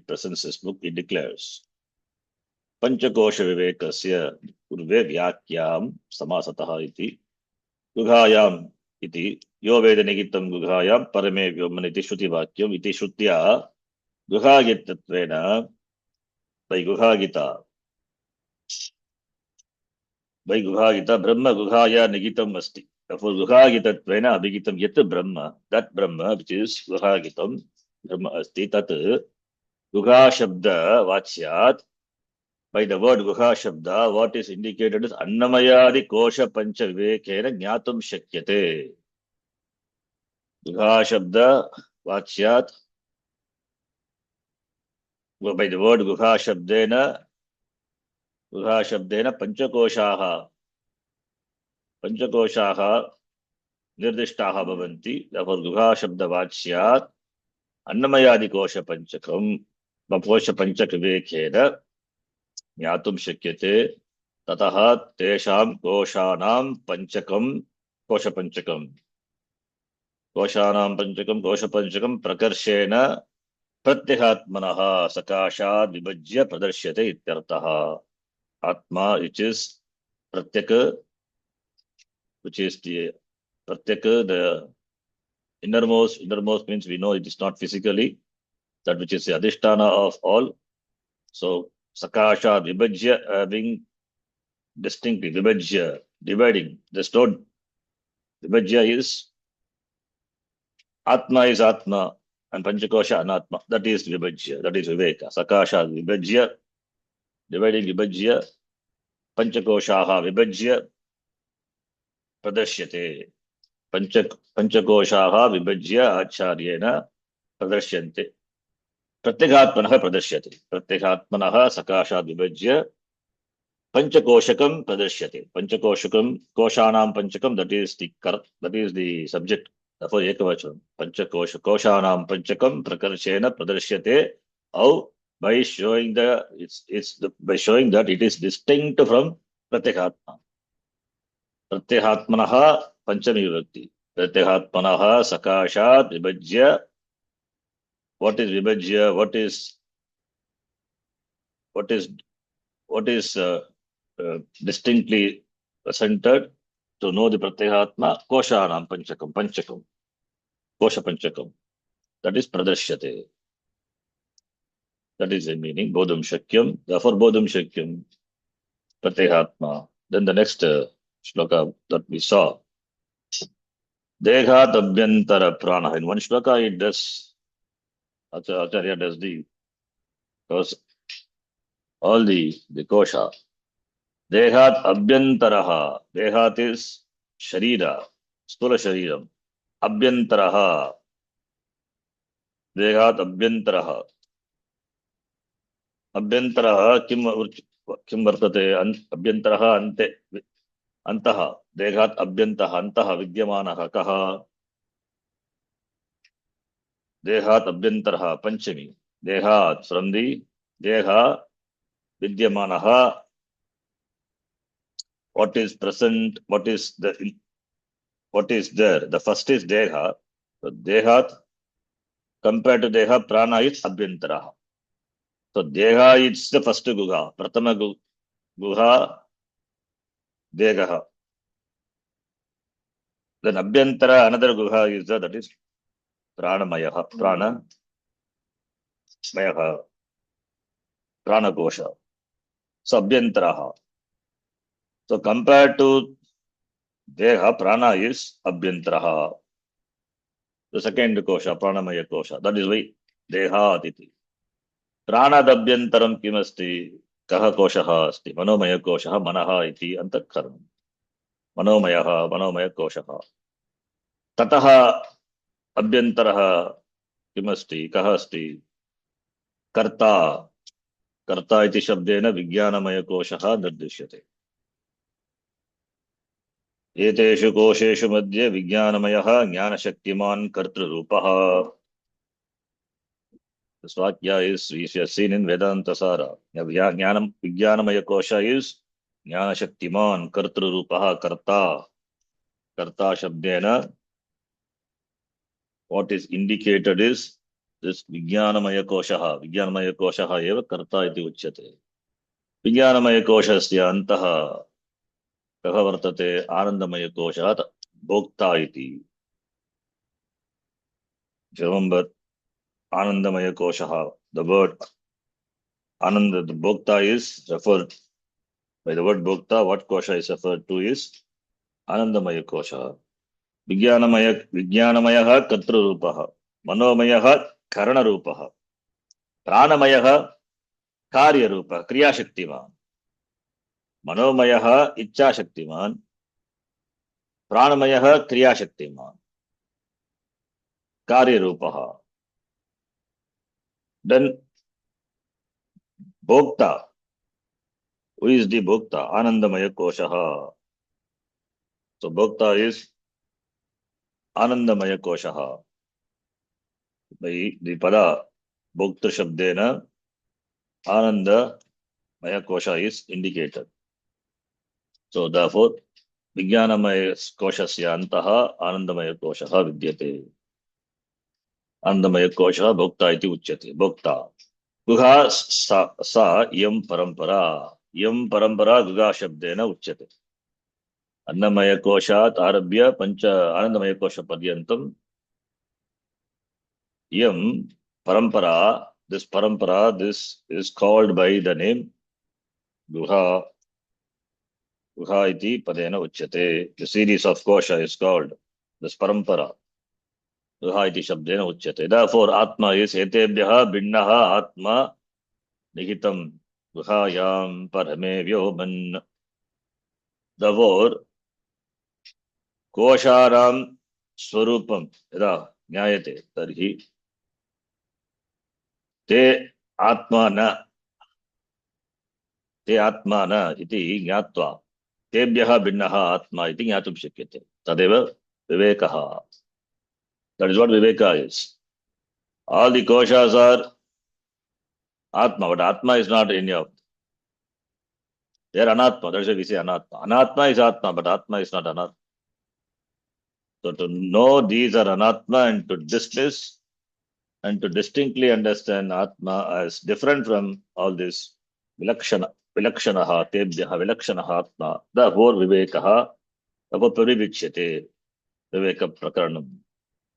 presents his book, he declares. Panchakosha Vivekasya Urve Vyakyam Samasataha iti Gughayam iti Yo Vedanigitam Gughayam Parame Vyomaniti Shruti Vakyam iti Shrutya Guhagitatvena by Guhagita Brahma Guhaya Nigitam Asti. Therefore, Guhagitatvena Abhigitam Yet Brahma, that Brahma which is Guhagitam Brahma Asti Tat Guha Shabda Vachyat. By the word Guha Shabda, what is indicated is Annamayadi Kosha Pancha Vivekena Jnatum Shakyate. Guha Shabda Vachyat. By the word Guha Shabdena Panchakoshaha Nirdishtaha Bhavanti. Therefore, Guha Shabda Vachyat Annamayadi Kosha Panchakam Kosha Panchak Vivekena Jnatum Shakyate. Tataha Tesham Koshanam Panchakam Kosha Panchakam. Koshanam Panchakam, Kosha Panchakam, Prakarshena, Pratyahatmanaha, Sakashad, Vibhajya, Pradarsyate, Ityartaha. Atma, which is Pratyaka, which is the Pratyaka, the innermost means we know it is not physically, that which is the Adhisthana of all. So, Sakashad, Vibhajya, being distinctly, Vibhajya, dividing. There's no, Vibhajya is Atma is Atma and Panchakosha Anatma. That is Vibhajya. That is Viveka. Sakasha Vibhajya, dividing Vibhajya. Panchakoshaha Vibhajya Pradashyate. Panchakoshaha Vibhajya Acharyena Pradashyante. Pratyekhatmanaha Pradashyate. Pratyekhatmanaha Sakasha Vibhajya Panchakoshakam Pradashyate. Panchakoshakam, Koshanam Panchakam, that is the subject. Therefore, Ekavachanam. Panchakosha, Koshanam Panchakam Prakarshena Pradarsyate. How? By showing that it is distinct from Pratyekhatma. Pratyekhatmanaha Panchami Vibhakti. Pratyekhatmanaha Sakashat Vibhajya. What is Vibhajya? What is distinctly presented to know the Pratyekhatma? Koshanam Panchakam. Kosha Panchakam. That is Pradarsyate. That is the meaning. Bodham Shakyam. Therefore, Bodham Shakyam. Pratyekhatma. Then the next shloka that we saw. Dehat Abhyantara Prana. In one shloka, it does, Acharya does because all the kosha. Dehat Abhyantaraha. Dehat is Sharira. Stula Shariram. Abhyantaraha. Dehat Abhyantaraha. Abhyantaraha kim vartate Abhyantaraha ante Antaha. Dehat Abhyantaha Antaha Vidyamanaha Kaha. Dehat Abhyantaraha Panchami. Dehat from the Deha Vidyamanaha. What is present? What is there? The first is Deha. So Dehat compared to Deha, Prana is Abhyantaraha. So Deha is the first Guha. Pratama Guha Degaha. Then Abhyantara, another Guha is that is Pranamayaha. Pranamayaha. Pranakosha. So Abhyantaraha. So compared to Deha prana is abhyantaraha. The second kosha, pranamaya kosha. That is why deha iti. Pranadabhyantaram kimasti kaha koshaha asti. Manomaya koshaha manaha iti antakkaranam. Manomayaha manomaya koshaha. Tataha abhyantaraha kimasti kaha asti. Karta. Karta iti shabdena vijnanamaya koshaha nirdishyate. एतेषु कोशेषु मध्ये विज्ञानमयः ज्ञानशक्तिमान् कर्तृरूपः. Swakya is we have seen in Vedanta Sara. Jnanam Vijnanamaya Kosha is Jnana Shaktiman Kartru Rupaha Karta. Karta Shabdena. What is indicated is this Vijnanamaya Koshaha. Vijnanamaya Koshaha eva Karta iti uchyate. Vijnanamaya Koshasya Antaha Kaha Vartate Anandamaya Koshat Bhokta iti. If you remember Anandamaya Koshaha, the word Ananda, the Bhokta is referred by the word Bhokta. What Kosha is referred to is Anandamaya Kosha. Vijnanamaya Katrurupaha. Manomaya Karanarupaha. Pranamaya Karya Rupa, Kriya Shaktiman. Manomaya Icha Shaktiman. Pranamaya Kriya Shaktiman. Karya Rupaha. Then Bhokta. Who is the Bhokta? Anandamaya Koshaha. So Bhokta is Anandamaya Koshaha. The Pada Bhokta Shabdena Ananda Maya Kosha is indicated. So therefore, Vijnanamaya Koshasya Antaha Anandamaya Koshaha Vidyate. Anandamaya Koshaha Bhokta iti uchyate. Bhokta. Guha sa yam parampara. Yam parampara guga shabdena uchyate. Annamaya Koshat Arabhya Pancha Anandamaya Kosha Padyantam. Yam parampara. This is called by the name Guha. Guha iti padena uchyate. The series of kosha is called this parampara. Guha iti shabdena uchyate. Therefore, Atma is etebhyaha binnaha Atma nihitam guhayam parame vyoman. Therefore, kosharam swarupam yada jnayate tarhi te atmana iti jnatva tebhyaha binnaha Atma iti jnatum shakyate. Tadeva vivekaha. That is what Viveka is. All the koshas are Atma, but Atma is not any of them. They are Anatma. That's why we say Anatma. Anatma is Atma, but Atma is not Anatma. So to know these are Anatma and to dismiss and to distinctly understand Atma as different from all this Vilakshanaha, Tebhyaha, Vilakshanaha Atma, therefore Vivekaha, therefore Parivikshate, Viveka Prakaranam.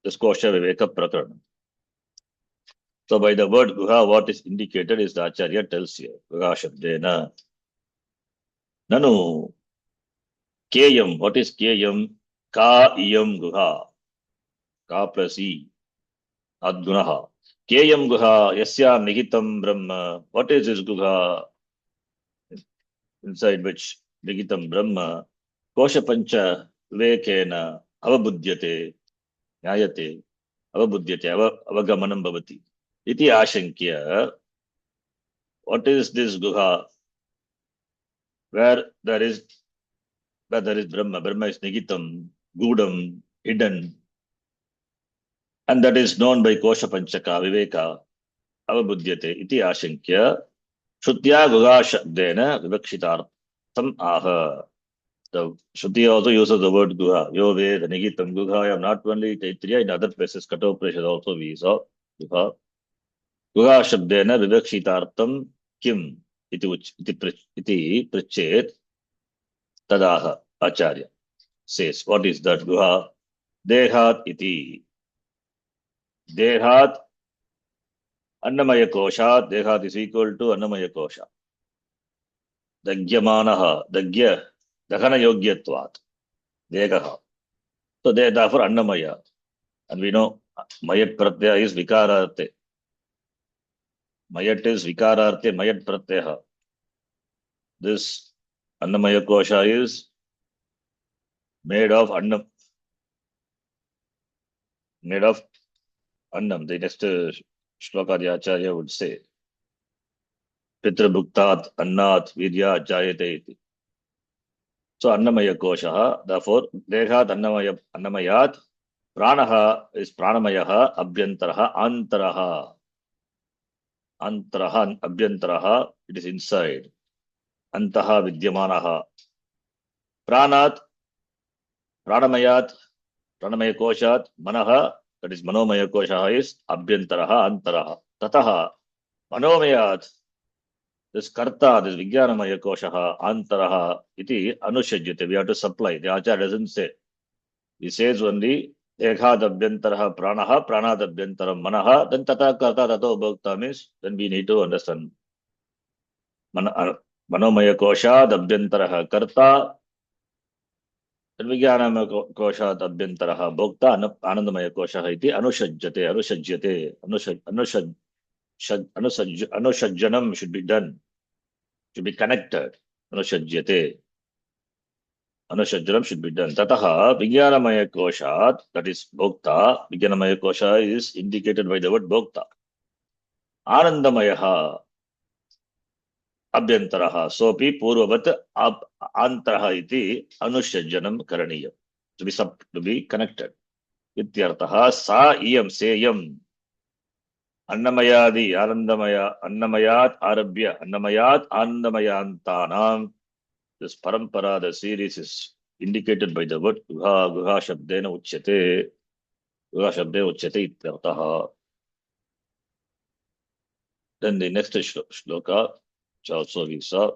This kosha Viveka Prakaranam. So by the word Guha, what is indicated is the Acharya tells here. Guha Shabdena. Nanu. Keyam. What is Keyam? Ka iyam Guha. Ka plus E. Adgunaha. Keyam Guha. Yasya Nigitam Brahma. What is this Guha? Inside which Nigitam Brahma. Kosha Pancha Vivekena Avabudyate. Nyayate. Avabudyate. Avagamanam Bhavati. Iti Ashankya. What is this Guha? Where there is Brahma. Brahma is Nigitam, Gudam, hidden. And that is known by Kosha Panchaka, Viveka, Avabudyate, iti Ashankya, Shrutya Guha Shabdena, Vivakshitartham Aha. The Shruti also uses the word Guha. Yo Ved, Nigitam Guha, not only Taitriya, in other places, Kathoparishad also we saw Guha. Guha Shabdena, Vivakshitartham Kim, iti Prichet, Tadaha, Acharya says. What is that Guha? Dehat iti. Dehat Annamaya Kosha, Dehat is equal to Annamaya Kosha. Dagyamanaha, Dagya, Dahana Yogyatvat. Degaha. So they therefore Annamaya. And we know Mayat Pratyaya is Vikararte. Mayat is Vikararte, Mayat Pratyaha. This Annamaya Kosha is made of Annam. Made of Annam. The next shloka the Acharya would say, Pitra Bhuktat Annat Vidya Jayate iti. So Annamaya Kosha, therefore, Dehat Annamayat, Pranaha is Pranamayaha, Abhyantaraha, Antaraha. Antaraha, Abhyantaraha, it is inside. Antaha Vidyamanaha. Pranat, Pranamayat, Pranamaya Koshat, Manaha, that is Manomaya Kosha is Abhyantaraha, Antaraha. Tataha, Manomayat, this Karta, this Vijnanamaya Koshaha, Antaraha, iti Anushajyate. We have to supply. The Acharya doesn't say. He says only Ekhad Abhyantaraha Pranaha, Pranad Abhyantaram Manaha, then Tata Karta Tato Bhakta means then we need to understand. Manomaya Koshad Abhyantaraha Karta, then Vijnanamaya Koshad Abhyantaraha Bhakta, Anandamaya Kosha iti Anushajyate, Anushajjanam should be done, should be connected. Anushajyate. Anushajjanam should be done. Tataha Vijnanamaya Koshat, that is Bhokta. Vijnanamaya Kosha is indicated by the word Bhokta. Anandamayaha Abhyantaraha. Sopi Purvavat Antaraha iti Anushajjanam Karaniyam. To be connected. Ityartaha Sa Iyam Seyam Annamayadi Annamayat Arabhya Annamayat Annamayantanam. This parampara, the series is indicated by the word Guha Shabdena Uchyate. Guha Shabdena Uchyate ityartaha. Then the next shloka, which also we saw.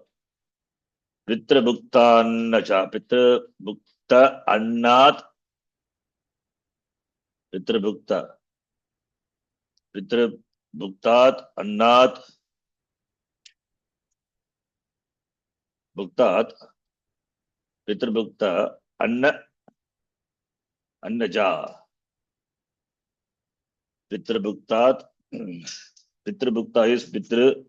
Pitra Bhukta Annat Pitra Bhuktat Annat Bhuktat Pitra Bhukta Annaja Pitra Bhuktat Pitra Bhukta is Pitra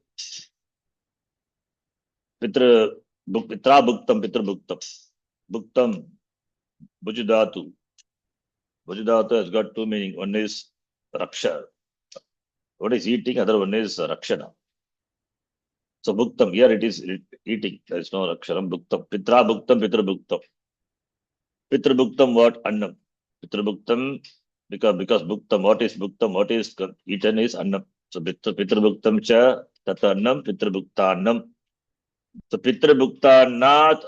Bhuktam Bhuktam Bhujudatu. Bhujudatu has got two meanings. One is Raksha. What is eating? Other one is Rakshana. So Bhuktam, here it is eating. There is no Rakshanam. Bhuktam. Pitra Bhuktam, Pitra Bhuktam. Pitra Bhuktam, what? Annam. Pitra Bhuktam, because Bhuktam, what is Bhuktam? What is eaten is Annam. So Pitra Bhuktam cha Tata Annam, Pitra Bhukta Annam. So Pitra Bhukta Annat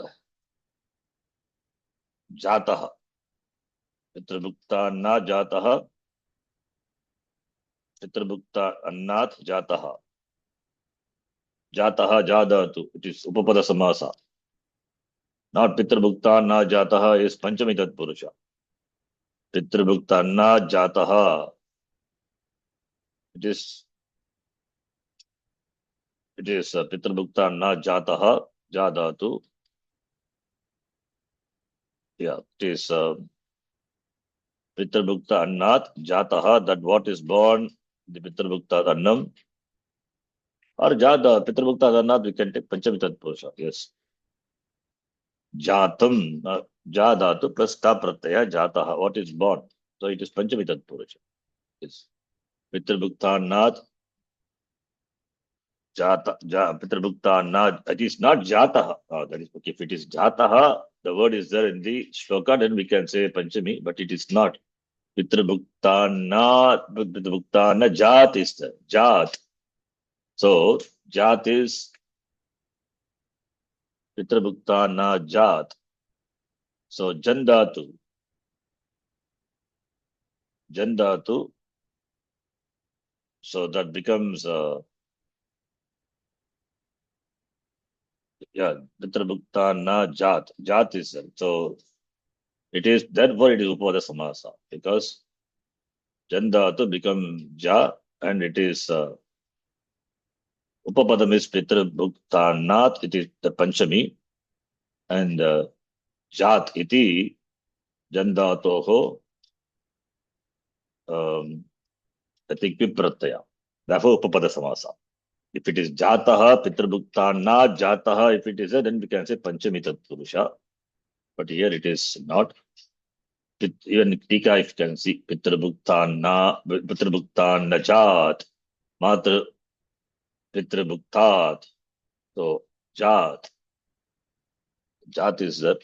Jataha. Pitra Bhukta Annat Jataha. Pitra Bhukta Annat Jataha. Jataha Jadatu. It is Upapada Samasa. Not Pitra Bhukta Annat Jataha is Panchami Tatpurusha. Pitra Bhukta Annat Jataha. It is Pitra Bhukta Annat Jataha Jadatu. Yeah, it is Pitra Bhukta Annat Jataha, that what is born, the Pitra Bhukta Annam. Or Jada, Pitra Bhukta Annat, we can take Panchami Tatpurusha. Yes. Jatam, Jadatu plus Ta Pratyaya Jataha, what is born. So it is Panchami Tatpurusha. Yes. Pitra Bhukta Annat Jata, Pitra Bhukta Annat, it is not Jataha. That is okay. If it is Jataha, the word is there in the shloka, then we can say Panchami, but it is not. Pitra Bhuktana Jat is the Jat. So Jat is Pitra Bhuktana Jat. So Jandatu. So that becomes Pitra Bhuktana Jat. Jat is there. So it is therefore it is Upada Samasa, because Jandatu become Ja, and it is Upapadam is Pitra Bhuktanat, it is the Panchami, and Jat iti Jandatoho, I think Pipratyaya. Therefore, Upapada Samasa. If it is Jataha, Pitrabhuktana, Jataha, if it is a, then we can say Panchami Tatpurusha. But here it is not. Even Tika, if you can see Pitrabhuktana, Pitrabhuktana Jat, Matra Pitrabhuktat. So, Jat. Jat is the,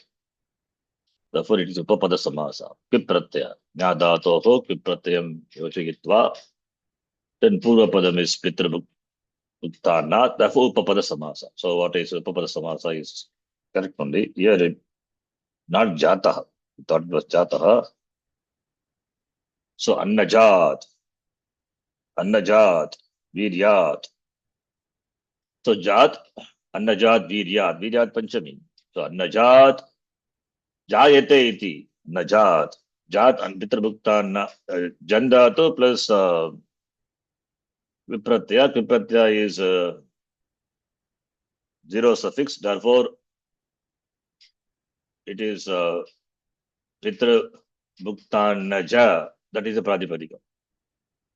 therefore it is Upapada Samasa. Pipratyaya. Jnadatoho, Pipratyayam Yochigitva. Then Purva Padam is Pitrabhuktana, therefore Upapada Samasa. So what is Upapada Samasa is correct only. Here it, not Jataha. We thought it was Jataha. So Annajat, Annajat, Viryat. So Jat, Annajat, Viryat, Viryat Panchami. So Annajat, Jayate iti, Najat. Jat and Pitrabhuktana, Jandatu plus Vipratyaya. Vipratyaya is zero suffix, therefore it is Pitrabhuktanaja. That is a Pradipadika.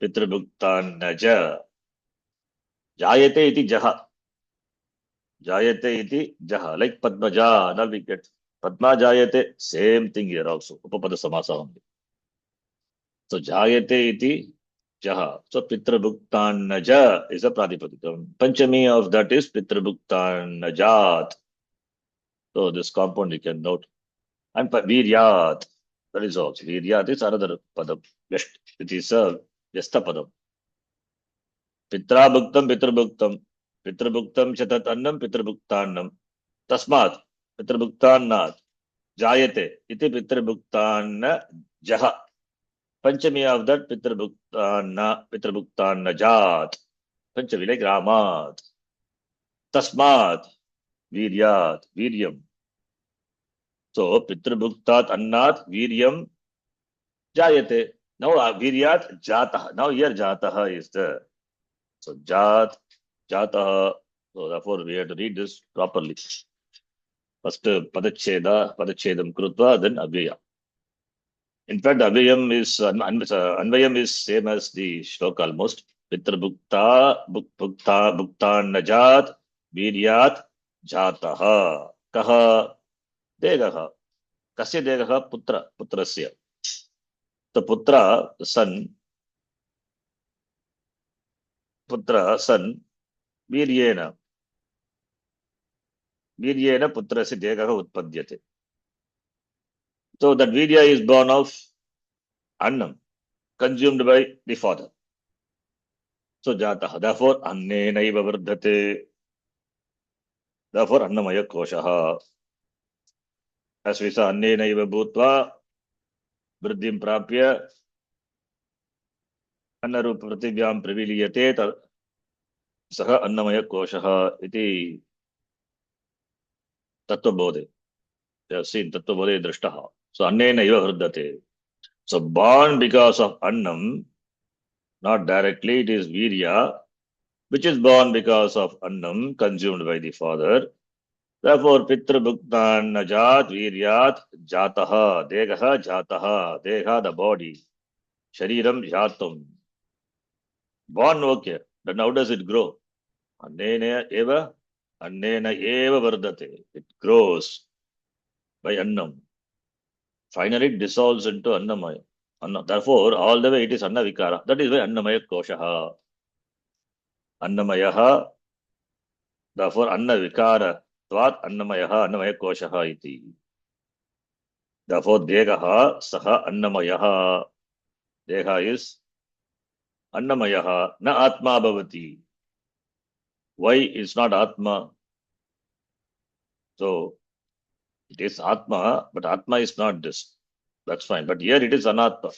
Pitrabhuktanaja. Jayate iti jaha. Jayate iti jaha. Like Padmaja. Now we get Padma Jayate. Same thing here also. Upapada Samasa only. So Jayate iti jaha. So Pitrabhuktanaja is a Pradipadika. Panchami of that is Pitrabhuktanajat. So this compound you can note. And Viryat. That is also. Viryat is another padam. It is a Vyasta padam. Pitrabhuktam, Pitrabhuktam. Pitrabhuktam chatat annam, Pitrabhuktannam. Tasmat, Pitrabhuktannat. Jayate. Iti Pitrabhuktanna jaha. Panchami of that Pitrabhuktanna jat. Panchami like Ramat. Tasmat. Viryat. Viryam. So Pitrabhuktat annat Viryam Jayate. Now Viryat Jataha. Now here Jataha is there. So Jat, Jataha. So therefore we have to read this properly. First Padachedam Krutva, then Abhyaya. In fact, Abhyayam is Anvayam is same as the shloka almost. Pitrabhukta, Bhuktan Najat, Viryat, Jataha. Kaha, Degaha. Kasya Degaha, Putrasya. The Putra, the son, Viryena. Viryena Putrasya Degaha Utpadyate. So that Virya is born of Annam, consumed by the father. So Jataha. Therefore, Annenaiva Vardhate. Therefore, Annamaya Koshaha. As we saw, Annenaiva Bhutva, Vriddhim Prapya, Annarupa Prativyam Praviliyate, Saha Annamaya Koshaha, iti Tattvabodhe. You have seen Tattvabodhe Drishtaha. So Annenaiva Vardhate. So born because of Annam, not directly, it is Virya, which is born because of Annam, consumed by the father. Therefore, Pitra Bhuktan Najat Viryat Jataha, Degaha Jataha, Deha the body, Shariram Jatam. Born, okay. Then how does it grow? Annena eva Vardhate. It grows by Annam. Finally, it dissolves into Annamaya. Therefore, all the way it is Annavikara. That is why Annamaya Koshaha. Annamayaha. Therefore, Annavikara. Tvat Annamayaha, Annamaya Koshaha iti. Therefore, Degaha Saha Annamayaha. Deha is Annamayaha, na Atma Bhavati. Why is not Atma? So, it is Atma, but Atma is not this. That's fine. But here it is Anatma.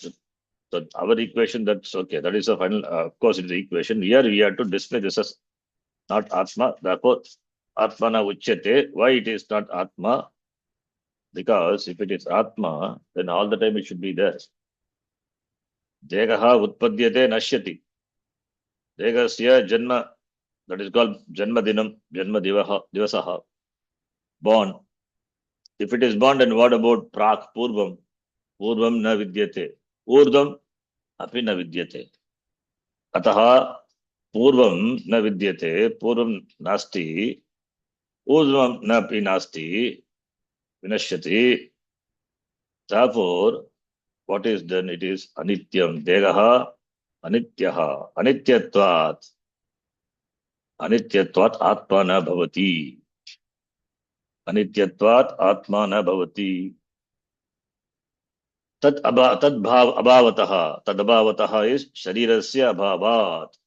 So, our equation, that's okay. That is a final, of course, it is the equation. Here we have to display this as not Atma. Therefore, Atmana Uchyate. Why it is not Atma? Because if it is Atma, then all the time it should be there. Degaha Utpadyate Nashyati. Degasya Janma, that is called Janma Dinam, Janma Divasaha. Born. If it is born, then what about Prak, Purvam? पूर्वं न विद्यते, ऊर्ध्वम् अपि न विद्यते। अतः पूर्वं न विद्यते, पूर्वं नास्ति, ऊर्ध्वं न अपि नास्ति, विनश्यति। Therefore, what is then? It is anityam. Degaha anityaha. Anityatvat atma na bhavati. Anityatvat atma na bhavati. Tad abhavataha is sharirasya abhavat.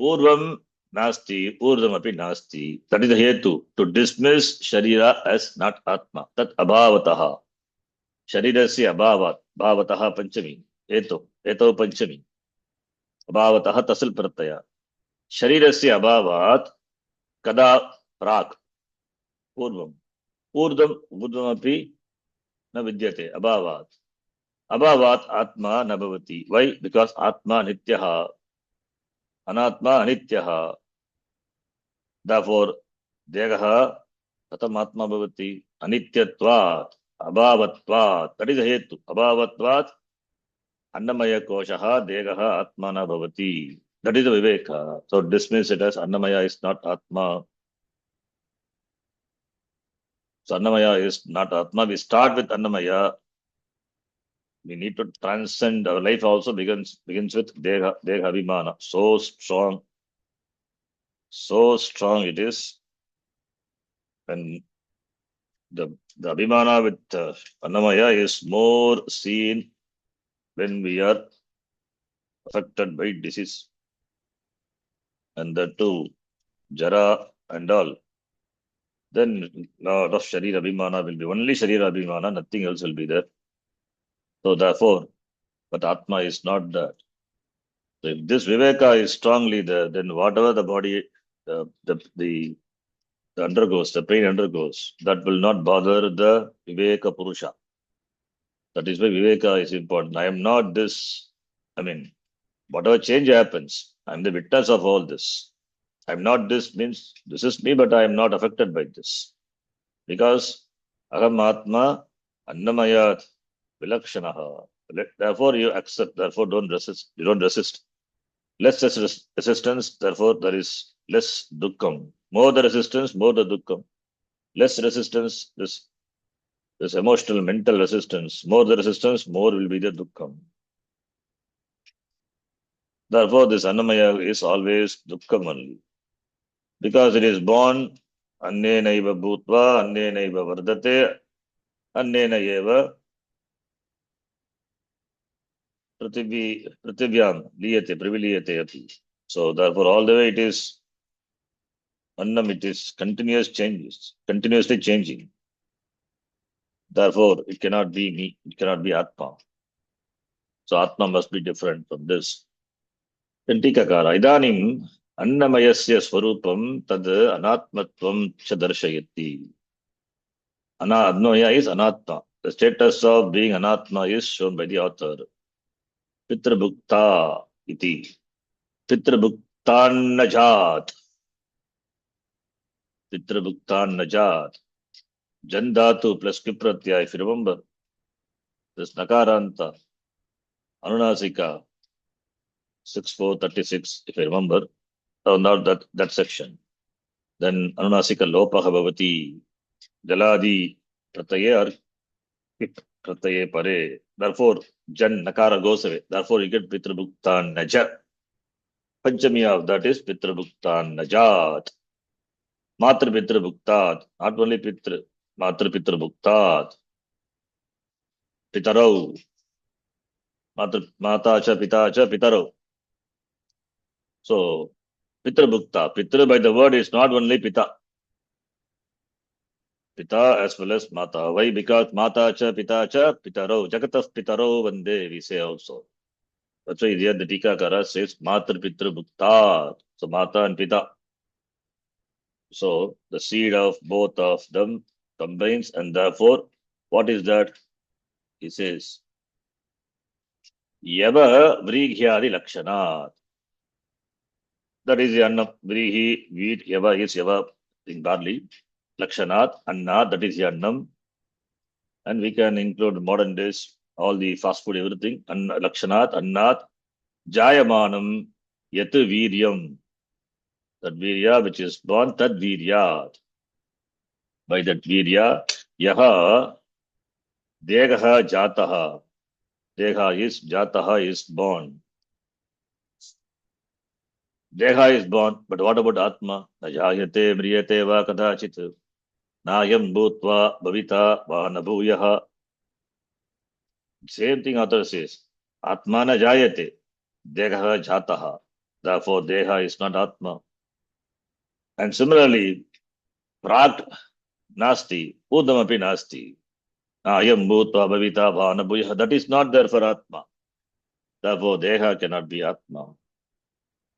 Purvam nasti, urdham api nasti. That is the hetu. To dismiss sharira as not atma. Tat abhavataha. Sharirasya abhavat. Bhavataha panchami. Eto panchami. अभावतः तसल प्रत्यय शरीरस्य अभावात् कदा प्राक् पूर्वम् ऊर्ध्वम् ऊर्ध्वमपि न विद्यते अभावात् आत्मा न भवति वै बिकॉज आत्मा नित्यः अनात्मा अनित्यः therefore देहः कथम् आत्मा भवति अनित्यत्वात् अभावत्वात् that is the हेतु अभावत्वात् अन्नमय कोशः देहः आत्मा न भवति. That is the viveka. So dismiss it as Annamaya is not Atma. So Annamaya is not Atma. We start with Annamaya. We need to transcend. Our life also begins with Deha Abhimana. So strong it is. And the Abhimana with Annamaya is more seen when we are affected by disease. And that too, Jara and all. Then lot of Sharira Abhimana will be only Sharira Abhimana, nothing else will be there. So therefore, but Atma is not that. So if this Viveka is strongly there, then whatever the body the undergoes, the pain undergoes, that will not bother the Viveka Purusha. That is why Viveka is important. I am not this, I mean, whatever change happens, I am the witness of all this. I am not this means this is me, but I am not affected by this. Because Aham Atma Annamayat Vilakshanaha. Therefore you accept, therefore don't resist. You don't resist. Less resistance, therefore there is less dukkham. More the resistance, more the dukkham. Less resistance, this emotional, mental resistance. More the resistance, more will be the dukkham. Therefore, this Annamaya is always dukkham only. Because it is born, annena iva bhutva, annena iva vardate, annena eva prativyam liyate, priviliyate ati. So therefore, all the way it is Annam, it is continuously changing. Therefore, it cannot be me, it cannot be Atma. So Atma must be different from this. Then Tikakara, Idanim Annamayasya Swarupam Tad Anatmatvam Cha Darshayati. Adnoya is Anatma. The status of being Anatma is shown by the author. Pitrabhukta iti. Pitrabhuktan najat. Pitrabhuktan najat. Jandatu plus Kipratyaya, if you remember. This Nakaranta. Anunasika 6436, if I remember. Oh, not that section. Then Anunasika Lopaha Bhavati Jaladi Prataye or Pip Prataye Pare. Therefore, Jan Nakara goes away. Therefore, you get Pitrabhuktan Najat. Panchami of that is Pitrabhuktan Najat. Matra Pitrabhuktat. Not only Pitra, Matra Pitrabhuktat. Pitarau. Mata cha Pita cha Pitarau. So, Pitra Bhukta. Pitra by the word is not only Pita. Pita as well as Mata. Why? Because Mata cha Pitaro. Jagataf Pitaro Vande, we say also. That's why here the Tikakara says Matra Pitra Bhukta. So Mata and Pita. So the seed of both of them combines, and therefore, what is that? He says, Yava Vrighyadi Lakshanat. That is the Anna Vrihi, wheat, Yava is Yava in barley. Lakshanat, Anna, that is the Annam. And we can include modern days all the fast food, everything. Lakshanat, Annat, Jayamanam, Yat Viryam. That Virya which is born, Tad Viryat. By that Virya, Yaha, Degaha Jataha. Deha is, Jataha is born. Deha is born, but what about Atma? Najayate, Mriyate, Va Kadachit. Nayam Bhutva, Bhavita, Va Nabhuyaha. Same thing author says. Atma na jayate. Deha jataha. Therefore, Deha is not Atma. And similarly, Prat nasti, Udamapi nasti. Ayam bhutva bhavita bhavana bhuyaha. That is not there for Atma. Therefore, Deha cannot be Atma.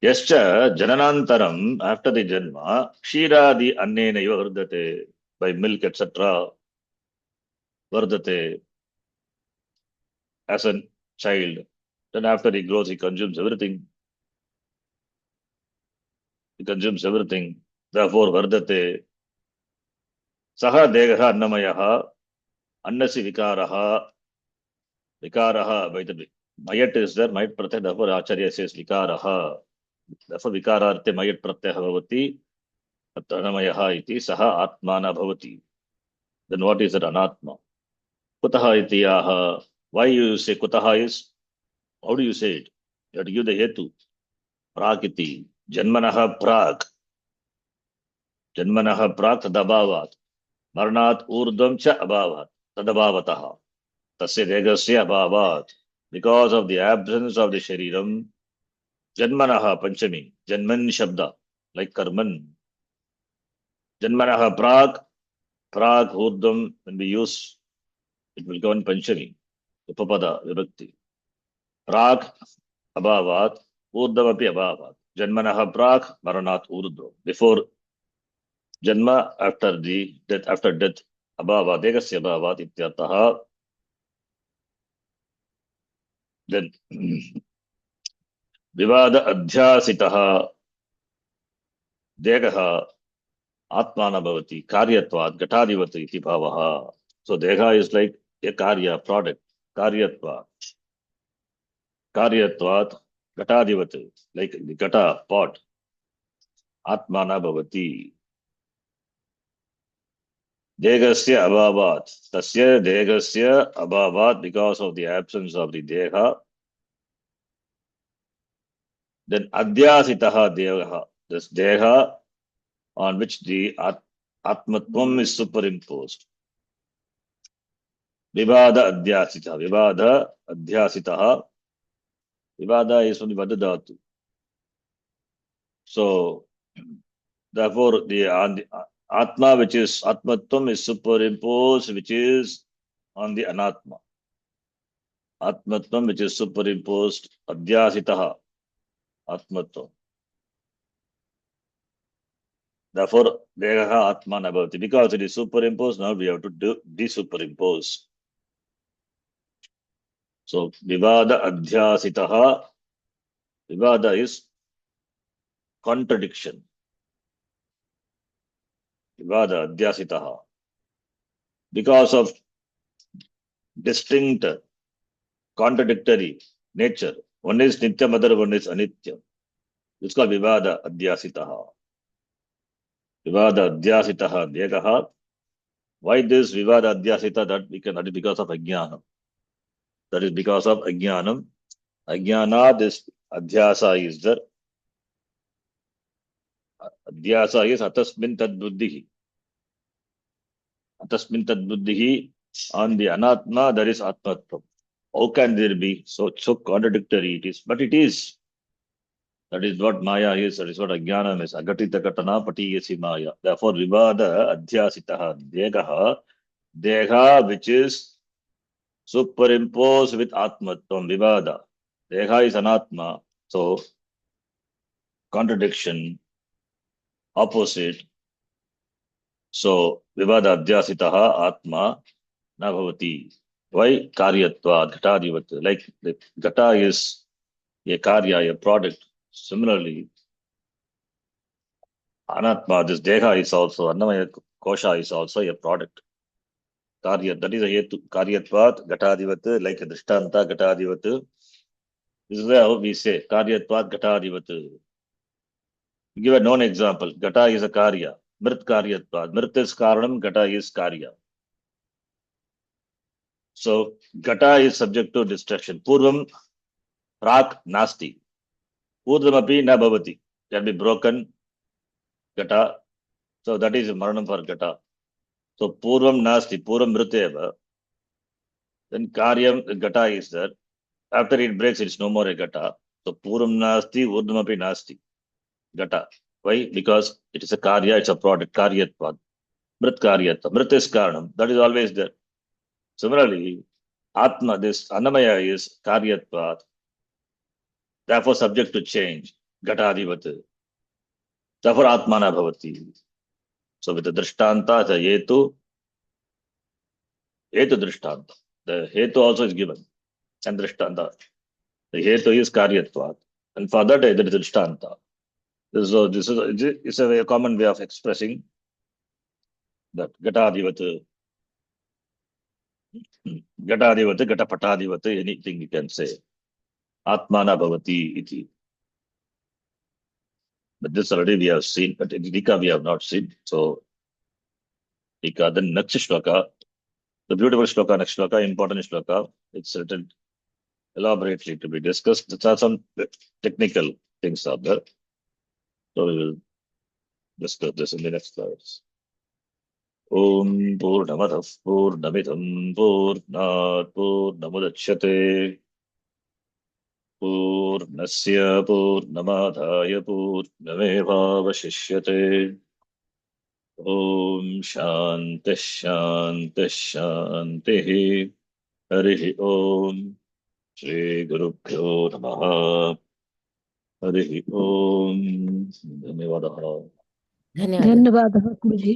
Yascha jananantaram, after the Janma, Kshiradi annena iva vardate, by milk, etc. Vardate, as a child. Then after he grows, he consumes everything. He consumes everything. Therefore, vardate. Saha degaha annamayaha. Annasi vikaraha. Vikaraha. By the mayat is there. Mayat pratyaya. Therefore, Acharya says vikaraha. Therefore, vikararte mayat pratyaya bhavati. Annamayaha iti saha atmana bhavati. Then what is it anatma? Kutaha iti yaha. Why you say kutaha is? How do you say it? You have to give the hetu. Prakiti. Janmanaha prak. Janmanaha prak tadabhavat. Marnat urdham cha abhavat. Tadabhavataha. Tasya degasya abhavat. Because of the absence of the shariram, janmanaha panchami. Janman shabda. Like karman. Janmanaha prak. Prak urdham. When we use, it will go in panchami. Upapada vibhakti. Prak abhavat. Urdham api abhavat. Janmanaha prak. Maranat urdham. Before Janma, after the death, after death, abhava, degasya abhavat ityartaha. Then vivada adhyasitaha degaha atmana bhavati karyatvat gatadivat iti bhavaha. So dega is like a karya product, karyatva, karyatvat gatadivat, like the gata pot, atmana bhavati. Degasya abhavat. Tasya degasya abhavat, because of the absence of the deha. Then adhyasitaha deha. This deha on which the atmatvam is superimposed. Vivada adhyasita. Vivada adhyasitaha. Vivada is from the vadadhatu. So, therefore, the atma, which is atmatvam, is superimposed, which is on the anatma. Atmatvam, which is superimposed, adhyasitaha, atmatvam. Therefore, degaha atma nabhavati. Because it is superimposed, now we have to desuperimpose. So, vivada adhyasitaha. Vivada is contradiction. Vivada adhyasitaha. Because of distinct, contradictory nature. One is nityam, other one is anityam. It's called vivada adhyasitaha. Vivada adhyasitaha degaha. Why this vivada adhyasita? That is because of ajnana. That is because of ajnanam. Ajnana, this adhyasa is there. Adhyasa is atasmin tad buddhihi. Atasmin tad buddhihi. On the anatma, there is atmatvam. How can there be so contradictory it is? But it is. That is what Maya is. That is what Ajnanam is. Agatita katana patiyasi Maya. Therefore, vivada adhyasitaha degaha. Deha, which is superimposed with atmatvam. Vivada. Deha is anatma. So, contradiction, opposite. So, vivada adhyasitaha atma na bhavati. Why? Karyatva, ghatadivat. Like the gata is a karya, a product. Similarly, anatma, this deha is also, annamaya kosha is also a product. Karya, that is a hetu. Karyatvat, Gatadivat, like a Drishtanta, Gatadivat. This is how we say Karyatvat, Gatadivat. Give a known example. Gata is a Karya. Mrit Karyatvat. Mrit is Karanam, Gata is Karya. So Gata is subject to destruction. Purvam Prak Nasti. Urdhamapi na bhavati. Can be broken. Gata. So that is Maranam for Gata. So Purvam Nasti. Purvam Mriteva. Then Karyam Gata is there. After it breaks, it's no more a Gata. So Purvam Nasti, Urdhamapi Nasti. Gata. Why? Because it is a Karya, it's a product. Karyatvad. Mrit Karyatva. Mrit is Karanam. That is always there. Similarly, Atma, this Annamaya is Karyatvad. Therefore subject to change. Gatadivat. Therefore Atmana Bhavati. So with the Drishtanta, the Hetu Drishtanta. The Hetu also is given. And Drishtanta. The Hetu is Karyatvat. And for that, there is Drishtanta. So this is a common way of expressing that Gatadivat, Gatapatadivat, anything you can say. Atmana Bhavati iti. But this already we have seen, but in Dika we have not seen. So Dika, then next shloka, the beautiful shloka, next shloka, important shloka, it's written elaborately to be discussed. There are some technical things out there. So we will discuss this in the next slides. Om Purnamadav Purnamidam Purnat Purnamudachyate Purnasya Purnamadhaya Purnamevavashishyate. Om Shanti Shanti Shanti. Harihi Om. Shri Gurubhyo Namaha. Harihi Om. Dhanyavadah. धन्यवादः गुरुजी।